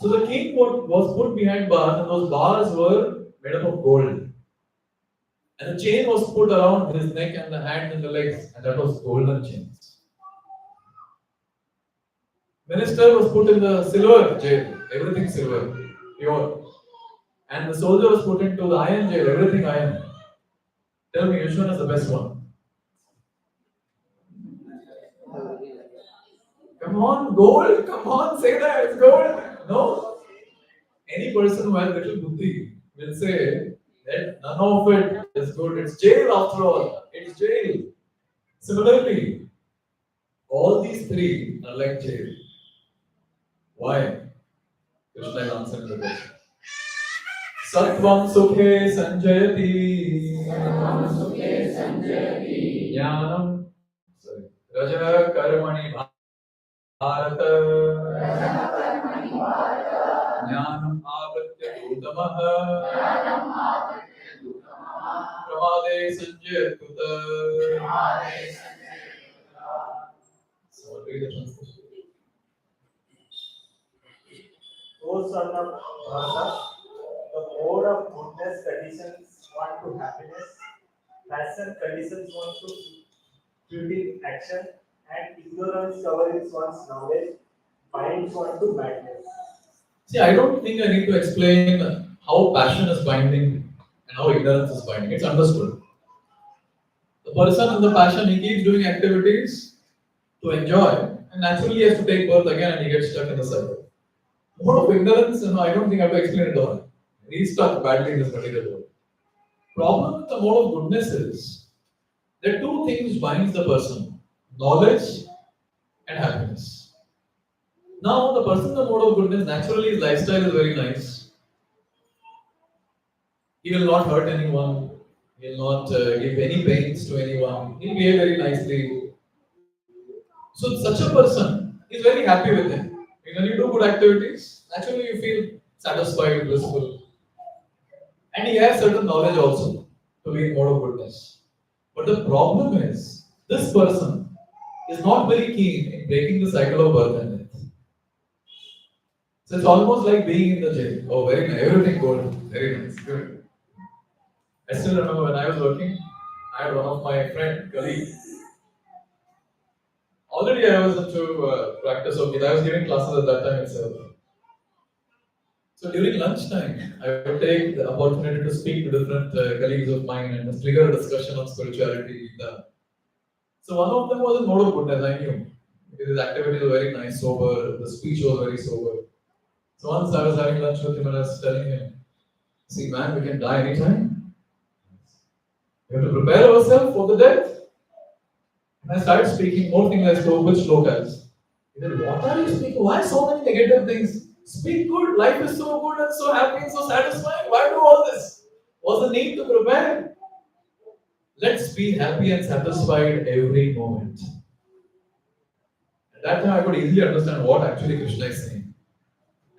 So the king was put behind bars, and those bars were made up of gold. And the chain was put around his neck and the hands and the legs, and that was golden chains. Minister was put in the silver jail, everything silver, pure. And the soldier was put into the iron jail, everything iron. Tell me, which one is the best one? Come on, gold, come on, say that, it's gold. No? Any person who has little buddhi will say that none of it is good. It's jail after all. It's jail. Similarly, all these three are like jail. Why? Krishna is answering the question. Sattvam sukhe sanjayati. Jnanam. Sorry. Raja karmani bharata. Jnanam avritya dudamah. Pramade sanjayatuta. So I'll read the translation. O son of Bharata, the mode of goodness conditions one to happiness, passion conditions one to futile action, and ignorance covers one's knowledge, binds one to madness. See, I don't think I need to explain how passion is binding and how ignorance is binding. It's understood. The person in the passion, he keeps doing activities to enjoy, and naturally he has to take birth again and he gets stuck in the cycle. Mode of ignorance, I don't think I have to explain it all. He's stuck badly in this material world. Problem with the mode of goodness is there are two things binds the person: knowledge and happiness. Now, the person in the mode of goodness, naturally his lifestyle is very nice. He will not hurt anyone. He will not give any pains to anyone. He will behave very nicely. So, such a person is very happy with him. When you do good activities, naturally you feel satisfied, blissful. And he has certain knowledge also to be in mode of goodness. But the problem is, this person is not very keen in breaking the cycle of birth and death. So it's almost like being in the jail. Oh, very nice. Everything good. Very nice. Good. I still remember when I was working, I had one of my friend, colleague. Already I was into practice of Gita. I was giving classes at that time itself. So during lunchtime, I would take the opportunity to speak to different colleagues of mine and just trigger a discussion on spirituality, Gita. So one of them was a mode of goodness, I knew. Because his activity was very nice, sober, the speech was very sober. So once I was having lunch with him and I was telling him, see man, we can die anytime. We have to prepare ourselves for the death. And I started speaking more things I spoke with shlokas. He said, what are you speaking? Why so many negative things? Speak good, life is so good and so happy and so satisfying. Why do all this? What's the need to prepare? Let's be happy and satisfied every moment. At that time, I could easily understand what actually Krishna is saying.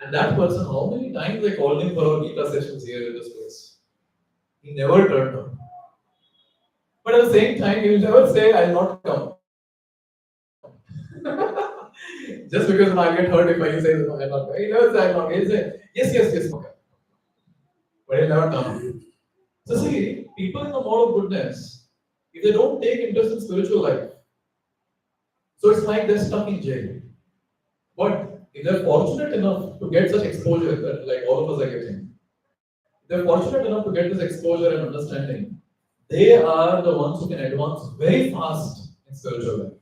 And that person, how many times I called him for our Gita sessions here in this place? He never turned up. But at the same time, he will never say, I'll not come. Just because I'll get hurt if I say, no, I'll not come. He never say, I'll not come. He'll say, yes, okay. But he'll never come. So see, people in the mode of goodness, if they don't take interest in spiritual life, so it's like they're stuck in jail. But if they're fortunate enough to get such exposure that like all of us are getting, if they're fortunate enough to get this exposure and understanding, they are the ones who can advance very fast in spiritual life.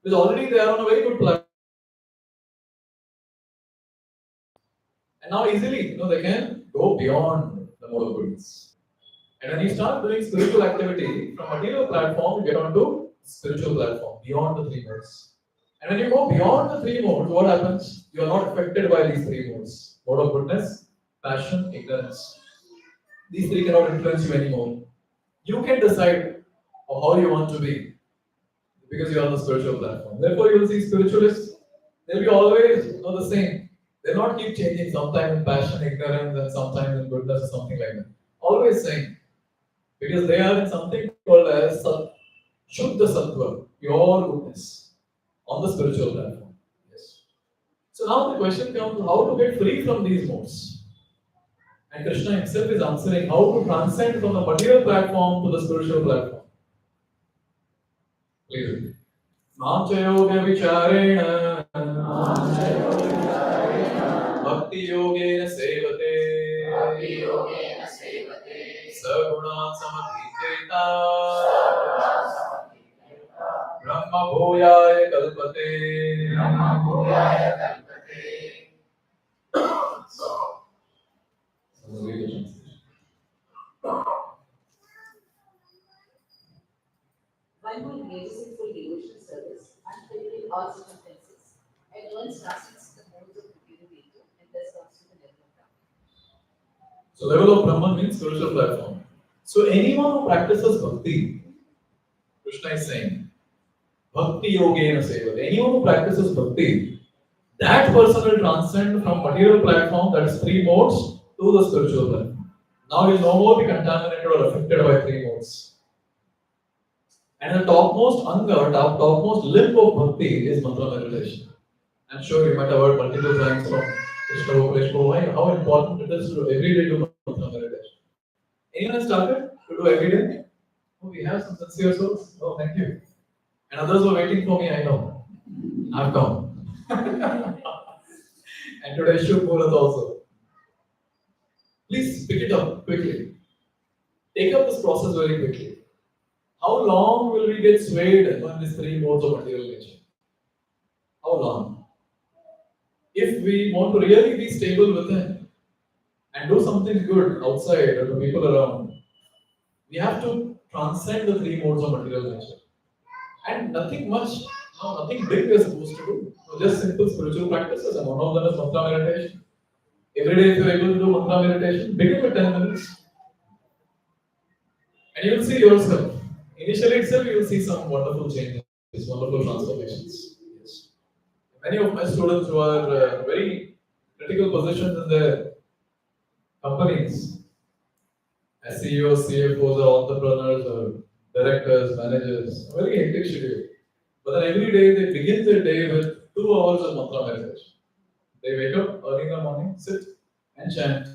Because already they are on a very good platform. And now easily, they can go beyond the mode of goodness. And when you start doing spiritual activity from material platform, you get onto spiritual platform, beyond the three modes. And when you go beyond the three modes, what happens? You are not affected by these three modes. Mode of goodness, passion, ignorance. These three cannot influence you anymore. You can decide how you want to be because you are on the spiritual platform. Therefore, you will see spiritualists, they'll be always the same. They'll not keep changing, sometimes in passion, ignorance, and sometimes in goodness or something like that. Always same. Because they are in something called as Shuddha Sattva, pure goodness, on the spiritual platform. Yes. So now the question comes, how to get free from these modes? And Krishna himself is answering how to transcend from the material platform to the spiritual platform. Please. Manchayoga vicharena bhakti yogena sevate sagunan samadhiteta brahma bhuyaya kalpate. One who engages in full devotional service and fulfilling all circumstances and learns transcends the modes of material nature and thus comes to the level of Brahman. So level of Brahman means spiritual platform. So anyone who practices bhakti, Krishna is saying, bhakti yogena sevate. Anyone who practices bhakti, that person will transcend from material platform, that is three modes, to the spiritual platform. Now he will no more be contaminated or affected by three modes. And the topmost anga, topmost limb of bhakti is mantra meditation. I'm sure you might have heard multiple times from Krishna Vokadesh how important it is to every day do mantra meditation. Anyone has started to do every day? Oh, we have some sincere souls. Oh, thank you. And others were waiting for me, I know. I've come. And today Shiv Murat also. Please pick it up quickly. Take up this process very quickly. How long will we get swayed in these three modes of material nature? How long? If we want to really be stable within and do something good outside or to people around, we have to transcend the three modes of material nature. And nothing much, nothing big we are supposed to do. Just simple spiritual practices, and one of them is mantra meditation. Every day, if you are able to do mantra meditation, begin with 10 minutes. And you will see yourself. Initially itself, you will see some wonderful changes, wonderful transformations. Yes. Many of my students who are very critical positions in their companies, as CEOs, CFOs, or entrepreneurs, or directors, managers, a very hectic schedule. But then every day they begin their day with 2 hours of mantra meditation. They wake up early in the morning, sit and chant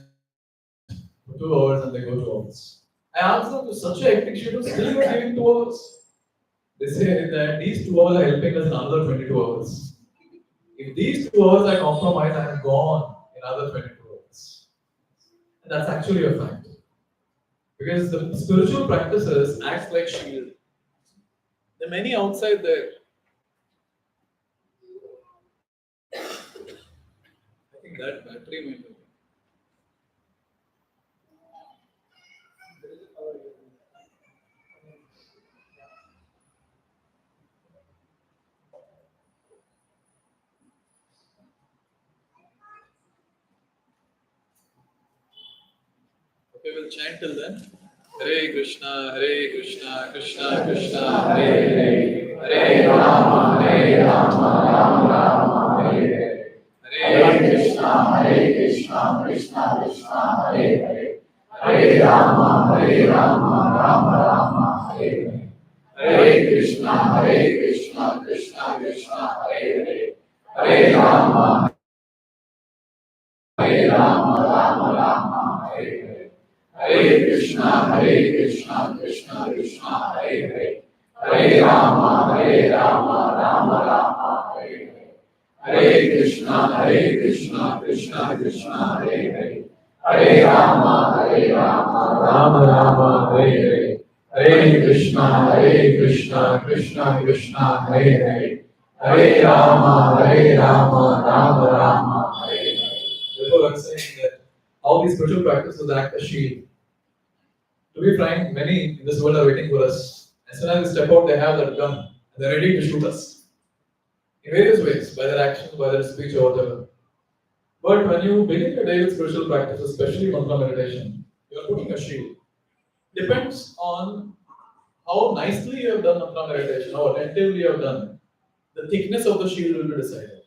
for 2 hours and they go to office. I asked them to such a hectic schedule, still you are giving 2 hours. They say that these 2 hours are helping us in another 22 hours. If these 2 hours are compromised, I am gone in another 22 hours. And that's actually a fact. Because the spiritual practices act like shield. There are many outside there. I think that battery might be. Okay, we'll chant till then. Hare Krishna, Krishna Krishna, Hare Hare, Hare Rama, Rama Rama, Hare Hare. Hare Krishna, Krishna Krishna, Hare Hare, Hare Rama, Rama Rama, Hare Hare. Hare Krishna, Krishna Krishna, Hare Hare, Hare Rama, Rama Rama, Hare Hare. Hare Krishna, Krishna Krishna, Hare Hare, Hare Rama, Rama Rama, Hare Hare. Hare Krishna, Krishna Krishna, Hare Hare, Hare Rama, Rama Rama, Hare Hare. Hare Krishna, Krishna Krishna, Hare Hare, Hare Rama, Rama Rama, Hare Hare. Therefore, I'm saying that all these spiritual practices act as shield. To be frank, many in this world are waiting for us. As soon as we step out, they have that gun and they're ready to shoot us in various ways, by their actions, by their speech, or whatever. But when you begin your day with spiritual practices, especially mantra meditation, you are putting a shield. Depends on how nicely you have done mantra meditation, how attentively you have done. The thickness of the shield will be decided.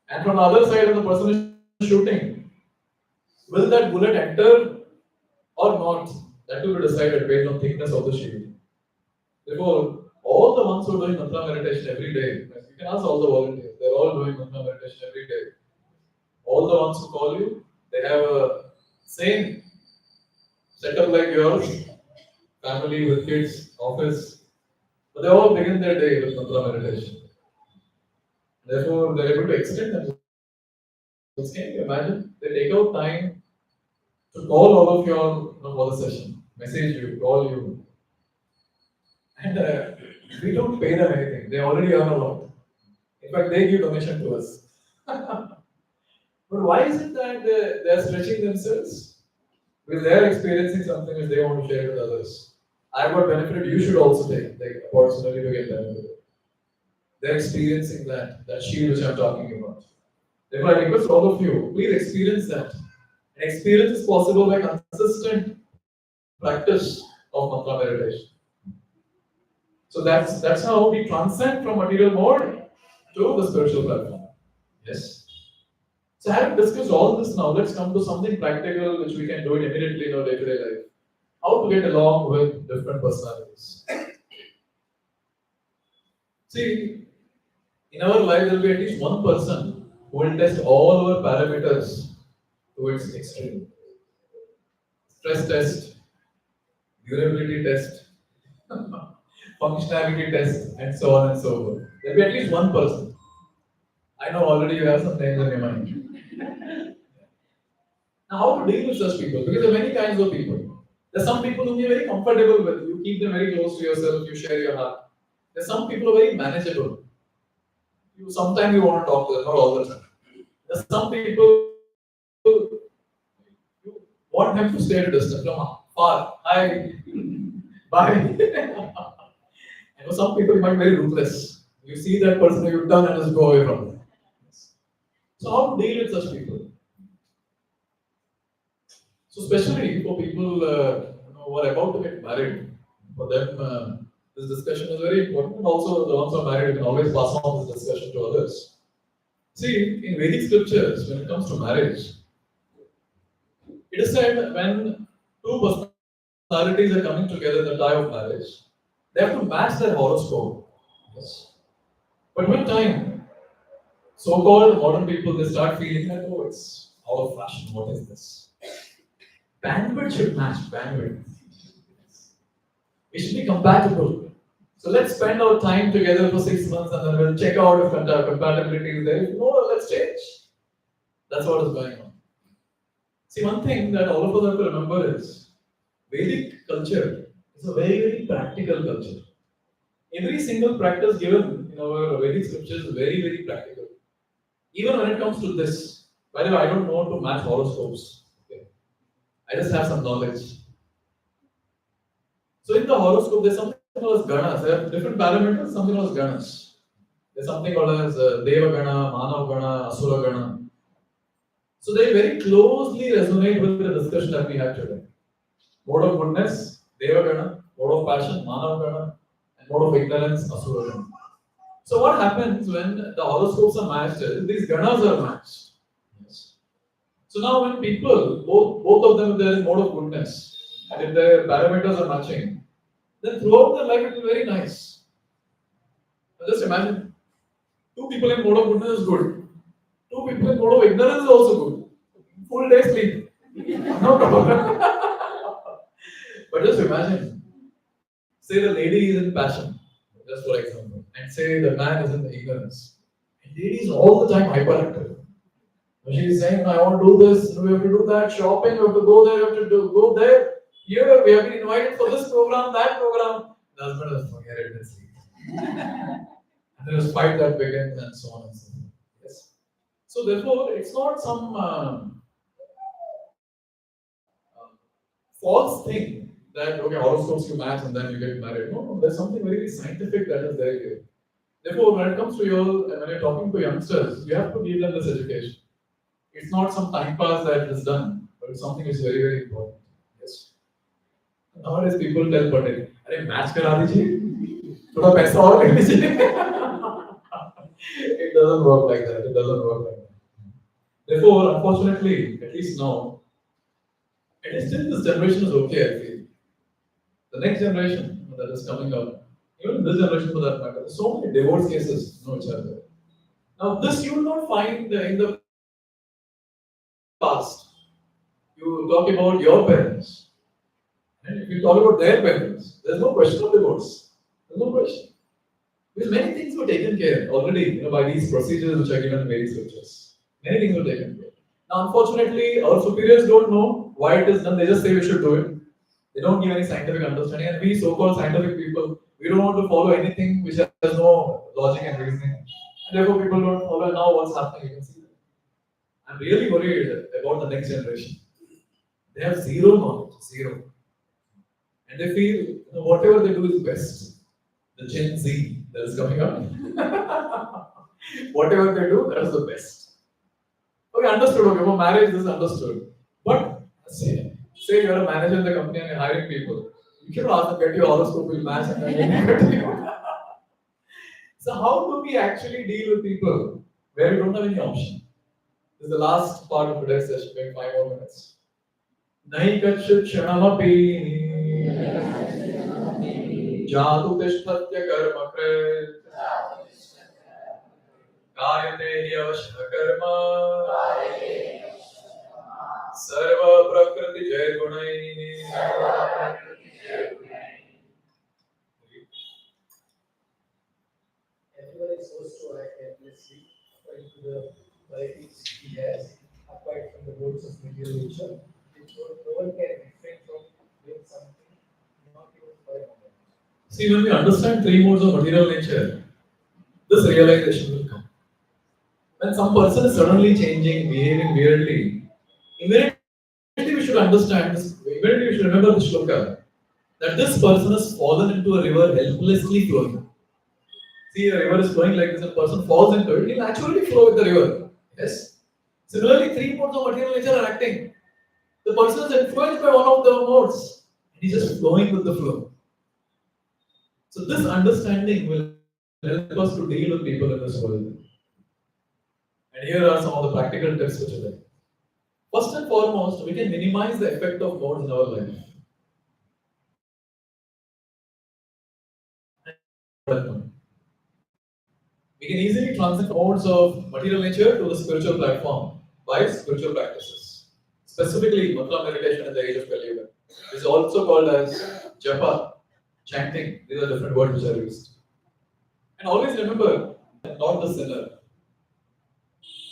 And from the other side, when the person is shooting, will that bullet enter or not? That will be decided based on thickness of the shield. Therefore, all the ones who are doing mantra meditation every day, you can ask all the volunteers, they're all doing mantra meditation every day. All the ones who call you, they have a same setup like yours, family with kids, office, but they all begin their day with mantra meditation. Therefore, they're able to extend themselves. Can you imagine? They take out time to call all of you on for the session, message you, call you, and we don't pay them anything. They already earn a lot. In fact, they give donation to us. But why is it that they are stretching themselves? Because they are experiencing something which they want to share with others. I've got benefited, you should also take the opportunity to get benefited. They're experiencing that shield which I'm talking about. Therefore, I request all of you, please experience that. And experience is possible by consistent practice of mantra meditation. So that's how we transcend from material mode to the spiritual platform. Yes. So having discussed all this now, let's come to something practical which we can do it immediately in our day-to-day life. How to get along with different personalities. See, in our life there will be at least one person who will test all our parameters to its extreme. Stress test, durability test, functionality test, and so on and so forth. There will be at least one person. I know already you have some names in your mind. Now, how to deal with such people? Because there are many kinds of people. There are some people whom you're very comfortable with. You keep them very close to yourself. You share your heart. There are some people who are very manageable. Sometimes you want to talk to them, not all the time. There are some people you want them to stay at a distance from far. Hi, bye. Some people might be very ruthless. You see that person, you turn and just go away from them. So how to deal with such people? So especially for people who are about to get married, for them this discussion is very important. And also the ones who are married, you can always pass on this discussion to others. See, in Vedic scriptures, when it comes to marriage, it is said that when two personalities are coming together in the time of marriage, they have to match their horoscope. Yes. But with time, so-called modern people, they start feeling that, oh, it's out of fashion. What is this? Bandwidth should match bandwidth. It should be compatible. So let's spend our time together for 6 months and then we'll check out if compatibility is there. If no, let's change. That's what is going on. See, one thing that all of us have to remember is Vedic culture is a very, very practical culture. Every single practice given in our Vedic scriptures is very, very practical. Even when it comes to this, by the way, I don't know how to match horoscopes. Okay. I just have some knowledge. So in the horoscope, there's something called as ganas. There are different parameters, something called as ganas. There's something called as Deva Gana, Manav Gana, Asura Gana. So they very closely resonate with the discussion that we have today. Mode of goodness, Deva Gana, mode of passion, Manav Gana, and mode of ignorance, Asura Gana. So what happens when the horoscopes are matched is these ganas are matched. Yes. So now when people, both of them, if there is mode of goodness, and if their parameters are matching, then throughout their life it will be very nice. Now just imagine, two people in mode of goodness is good. Two people in mode of ignorance is also good. Full day sleep. No problem. But just imagine, say the lady is in passion, just for example, and say the man is in ignorance. And lady is all the time hyperactive. She is saying, I want to do this, we have to do that, shopping, we have to go there, we have to go there. Here, we have been invited for this program, that program. The husband will forget it and sleep. And there is fight that begins and so on and so forth. Yes. So therefore, it's not some false thing that okay, horoscopes you match and then you get married. No, there's something very scientific that is there here. Therefore, when it comes to when you're talking to youngsters, you have to give them this education. It's not some time pass that is done, but it's something which is very, very important. Yes. Nowadays, people tell Patel, "अरे match करा दीजिए, थोड़ा पैसा और ले लीजिए." It doesn't work like that. It doesn't work like that. Therefore, unfortunately, at least now, and still this generation is okay, I feel. The next generation that is coming up, even this generation for that matter, there's so many divorce cases which are there. Now, this you will not find in the past. You talk about your parents, and if you talk about their parents, there's no question of divorce. There's no question. Because many things were taken care already by these procedures which are given in various scriptures. Many things were taken care. Now, unfortunately, our superiors don't know why it is done. They just say we should do it. They don't give any scientific understanding. And we so-called scientific people, we don't want to follow anything which has no logic and reasoning. And therefore, people don't follow. Now, what's happening? You can see that. I'm really worried about the next generation. They have zero knowledge, zero. And they feel whatever they do is best. The Gen Z that is coming up, whatever they do, that is the best. Okay, understood. Okay, for marriage, this is understood. But say you're a manager in the company and you're hiring people. You cannot ask them, get your horoscope will match and then continue. So, how do we actually deal with people where we don't have any option? This is the last part of today's session, maybe 5 more minutes. Nahi kachit kshanamapi jatu tishtatya karmakrit कायते हि अवश्य कर्म सर्व प्रकृति जय गुणैः Everyone is supposed to act carelessly according to the varieties he has, apart from the rules of material nature. No one can refrain from doing something not even for a moment. See, when we understand 3 modes of material nature, this realization will come. When some person is suddenly changing, behaving weirdly, immediately we should understand this, immediately we should remember the shloka that this person has fallen into a river helplessly flowing. See, a river is flowing like this, a person falls into it, he'll naturally flow with the river. Yes? Similarly, 3 modes of material nature are acting. The person is influenced by one of the modes, and he's just flowing with the flow. So, this understanding will help us to deal with people in this world. And here are some of the practical tips which are there. First and foremost, we can minimize the effect of modes in our life. We can easily transit modes of material nature to the spiritual platform by spiritual practices. Specifically, mantra meditation in the age of Kali Yuga is also called as japa. chanting. These are different words which are used. And always remember, not the sinner.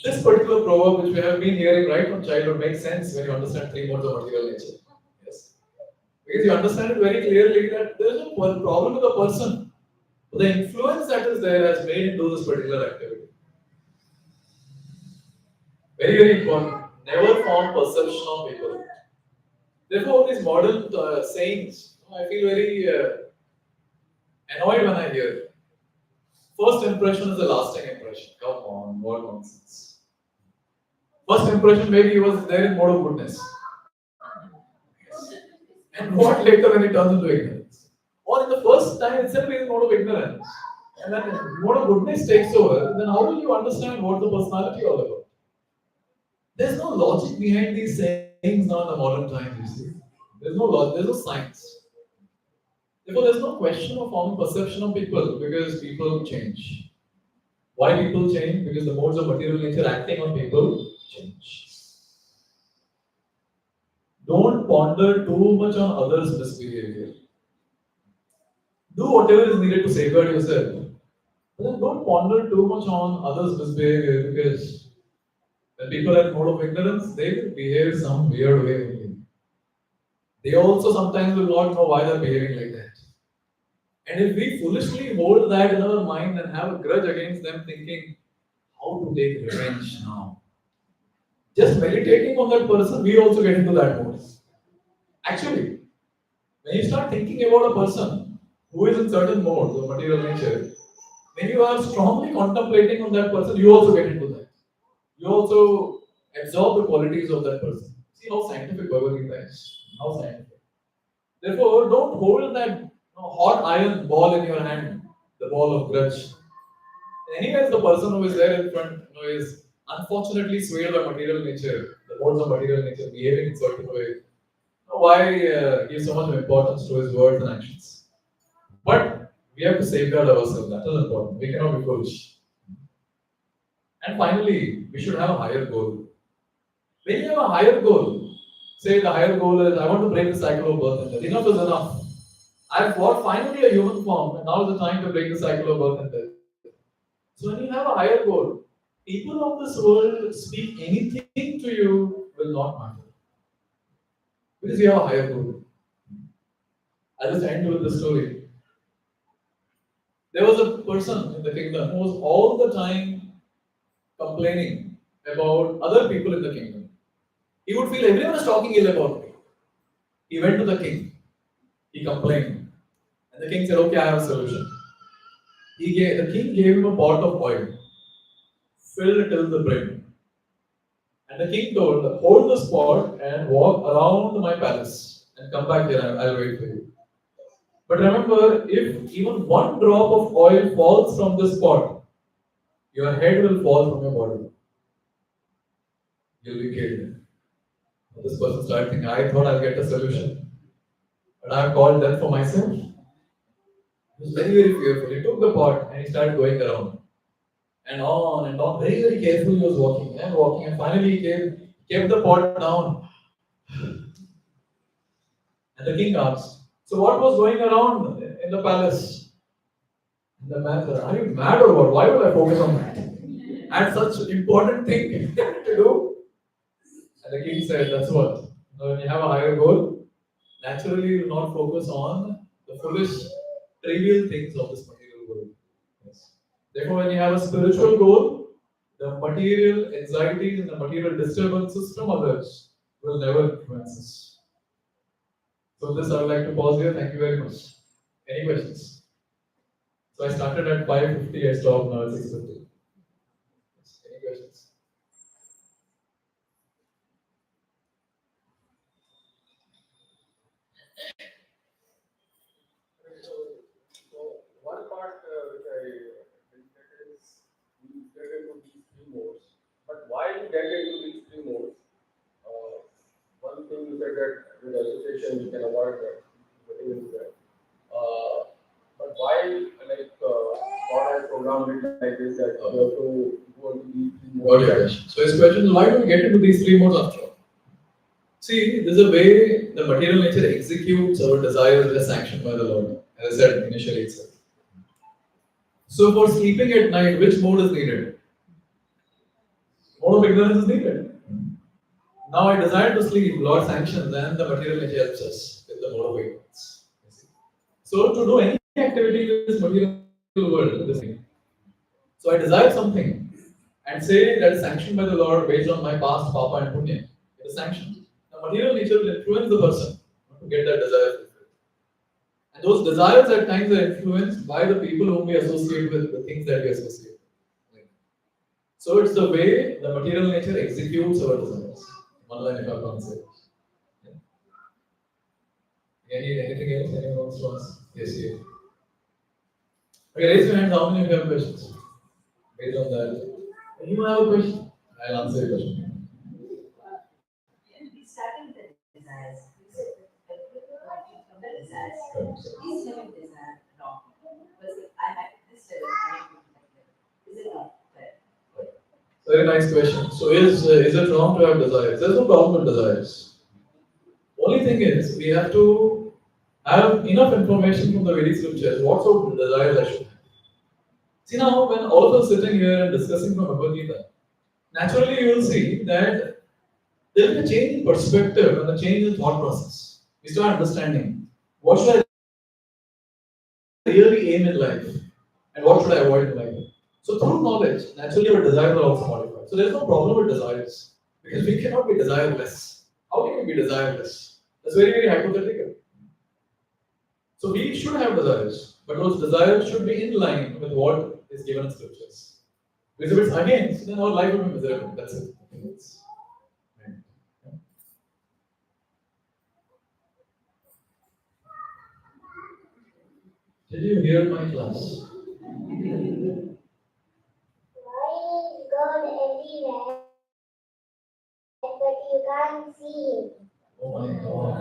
This particular proverb, which we have been hearing right from childhood, makes sense when you understand three modes of material nature. Yes. Because you understand it very clearly that there is no problem with the person. But the influence that is there has made him do this particular activity. Very, very important. Never form perception of people. Therefore, all these modern sayings, I feel very annoyed when I hear it. First impression is the lasting impression. Come on, what nonsense. First impression, maybe he was there in mode of goodness. And what later when it turns into ignorance? Or in the first time itself he is in mode of ignorance. And then mode of goodness takes over, then how will you understand what the personality all about? There's no logic behind these sayings now in the modern times, you see. There's no logic, there's no science. Therefore, there's no question of forming perception of people because people change. Why people change? Because the modes of material nature acting on people change. Don't ponder too much on others' misbehavior. Do whatever is needed to safeguard yourself. But then don't ponder too much on others' misbehavior because when people are in mode of ignorance, they will behave some weird way only. They also sometimes will not know why they're behaving like that. And if we foolishly hold that in our mind and have a grudge against them, thinking how to take revenge now, just meditating on that person, we also get into that mode. Actually, when you start thinking about a person who is in certain modes of material nature, when you are strongly contemplating on that person, you also get into that. You also absorb the qualities of that person. See how scientific Bhagavad Gita is. How scientific. Therefore, don't hold that hot iron ball in your hand, the ball of grudge. Anyways, the person who is there in front is unfortunately swayed by material nature, the modes of material nature, behaving in certain way. Why give so much importance to his words and actions? But we have to safeguard ourselves. That is important. We cannot be foolish. And finally, we should have a higher goal. When you have a higher goal, say the higher goal is I want to break the cycle of birth and death. Enough is enough. I've got finally a human form, and now is the time to break the cycle of birth and death. So when you have a higher goal, people of this world speak anything to you will not matter. Because you have a higher goal. I'll just end with the story. There was a person in the kingdom who was all the time complaining about other people in the kingdom. He would feel everyone is talking ill about me. He went to the king. He complained. And the king said, okay, I have a solution. The king gave him a pot of oil, filled till the brim. And the king told, hold this pot and walk around my palace and come back here, I'll wait for you. But remember, if even one drop of oil falls from this pot, your head will fall from your body. You'll be killed. This person started thinking, I thought I'll get a solution. But I've called death for myself. He was very, very fearful. He took the pot and he started going around. And on. Very, very carefully he was walking and walking. And finally he kept the pot down. And the king asked, so what was going around in the palace? And the man said, are you mad or what? Why would I focus on that? I had such important thing to do. And the king said, that's what. When you have a higher goal, naturally you will not focus on the foolish, trivial things of this material world. Yes. Therefore, when you have a spiritual goal, the material anxieties and the material disturbances from others will never influence us. So this I would like to pause here. Thank you very much. Any questions? So I started at 5:50. I stopped now at 6:50. Any questions? So one part which I didn't get is we get into these three modes. But why we get into these three modes? One thing you said that with association we can avoid that, getting into that. But why God has programmed it like this that you have to go into these three Got modes? your question. So his question is why do we get into these three modes after all? See, there's a way the material nature executes our desires as sanctioned by the Lord, as I said initially itself. So for sleeping at night, which mode is needed? Mode of ignorance is needed. Now I desire to sleep, Lord sanctions, and the material nature helps us with the mode of ignorance. So to do any activity in this material world, this thing. So I desire something and say that is sanctioned by the Lord based on my past papa and punya. It is sanctioned. The material nature will influence the person to get that desire fulfilled. And those desires at times are influenced by the people whom we associate with, the things that we associate with. So it's the way the material nature executes our desires. One line if I can't say. Anything else anyone wants to ask? Yes, yes. Okay, raise your hand. How many of you have questions? Based on that, you have a question. I'll answer your question. We started with the desires. We said that everything working from the desires. These living desire wrong. Because I had this level, I have is it not fair? Very nice question. So is it wrong to have desires? There's no problem with desires. Only thing is we have to have enough information from the Vedic scriptures. What sort of desires I should have? See now, when all of us sitting here and discussing from Bhagavad Gita, naturally you will see that there is a change in perspective and a change in thought process. We start understanding what should I really aim in life and what should I avoid in life. So through knowledge, naturally our desires are also modified. So there is no problem with desires because we cannot be desireless. How can we be desireless? That's very, very hypothetical. So we should have desires, but those desires should be in line with what is given in scriptures. Because if it's against, then our life will be miserable. That's it. Right. Did you hear my class? Why is God everywhere, but you can't see him? Oh my God.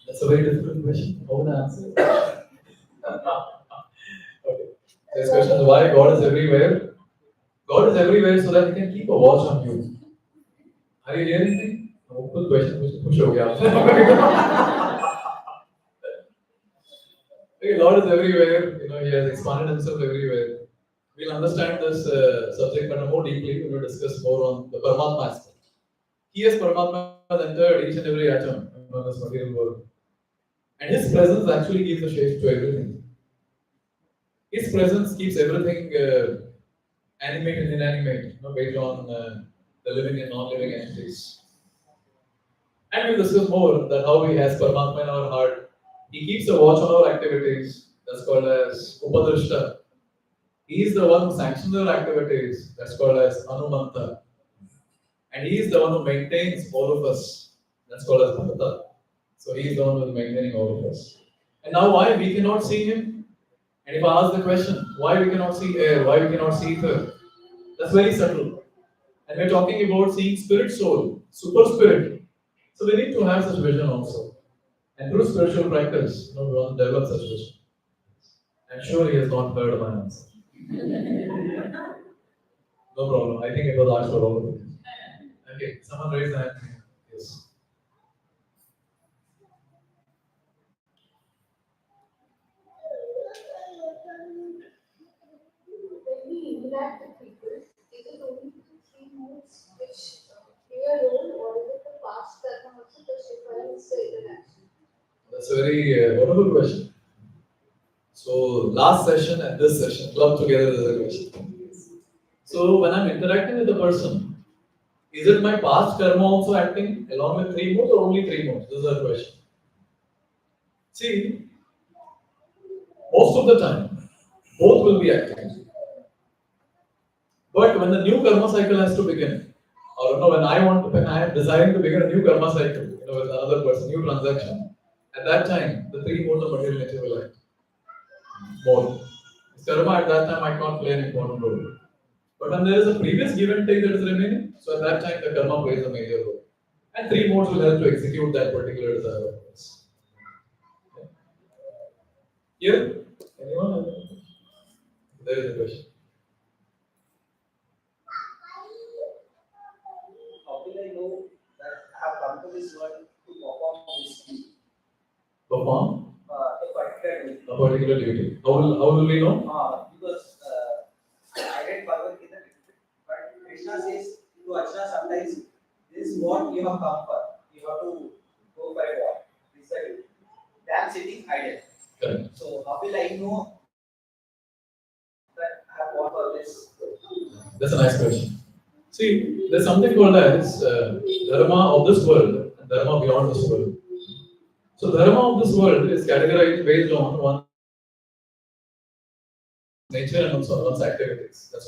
That's a very difficult question. How will I answer it? Okay. This question is why God is everywhere. God is everywhere so that He can keep a watch on you. Are you hearing me? Good question. Push ho gaya. Okay, Lord is everywhere. He has expanded Himself everywhere. We'll understand this subject matter more deeply when we discuss more on the Paramatma aspect. He has Paramatma has entered each and every atom in this material world. And His presence actually gives a shape to everything. His presence keeps everything animate and inanimate, based on the living and non-living entities. And we'll discuss more that how He has Paramatma in our heart. He keeps a watch on our activities. That's called as Upadrishta. He is the one who sanctions our activities. That's called as Anumanta. And He is the one who maintains all of us. That's called as Bhakta. So He is the one who is maintaining all of us. And now why we cannot see Him? And if I ask the question, why we cannot see air, why we cannot see ether? That's very subtle. And we're talking about seeing spirit soul, super spirit. So we need to have such vision also. And through spiritual practice, we want to develop such vision. I'm sure he has not heard my answer. No problem. I think it was asked for all of it. Okay, someone raise their hand. Yes. When we interact with people, is it only the three moods which play a role, or is it the past karma also that defines the interaction? That's a very wonderful question. So, last session and this session, clubbed together is a question. So, when I'm interacting with a person, is it my past karma also acting along with three modes or only three modes? This is the question. See, most of the time, both will be acting. But when the new karma cycle has to begin, or when I am desiring to begin a new karma cycle, with another person, new transaction, at that time, the three modes of material nature will act more. Karma at that time might not play an important role. But when there is a previous give and take that is remaining, so at that time the karma plays a major role. And three modes will help to execute that particular desire of yours. Here? Anyone have a question? There is a question. How will I know that I have come to this world to perform this deed? perform a particular duty. a particular duty. How will we know? Because I read Bhagavad Gita, but Krishna says to Arjuna sometimes, this is what you have come for. You have to go for a walk. This is a duty. I am sitting idle. Correct. So how will I know that I have gone for this? That's a nice question. See, there's something called as dharma of this world and dharma beyond this world. So, dharma of this world is categorized based on one's nature and one's activities. That's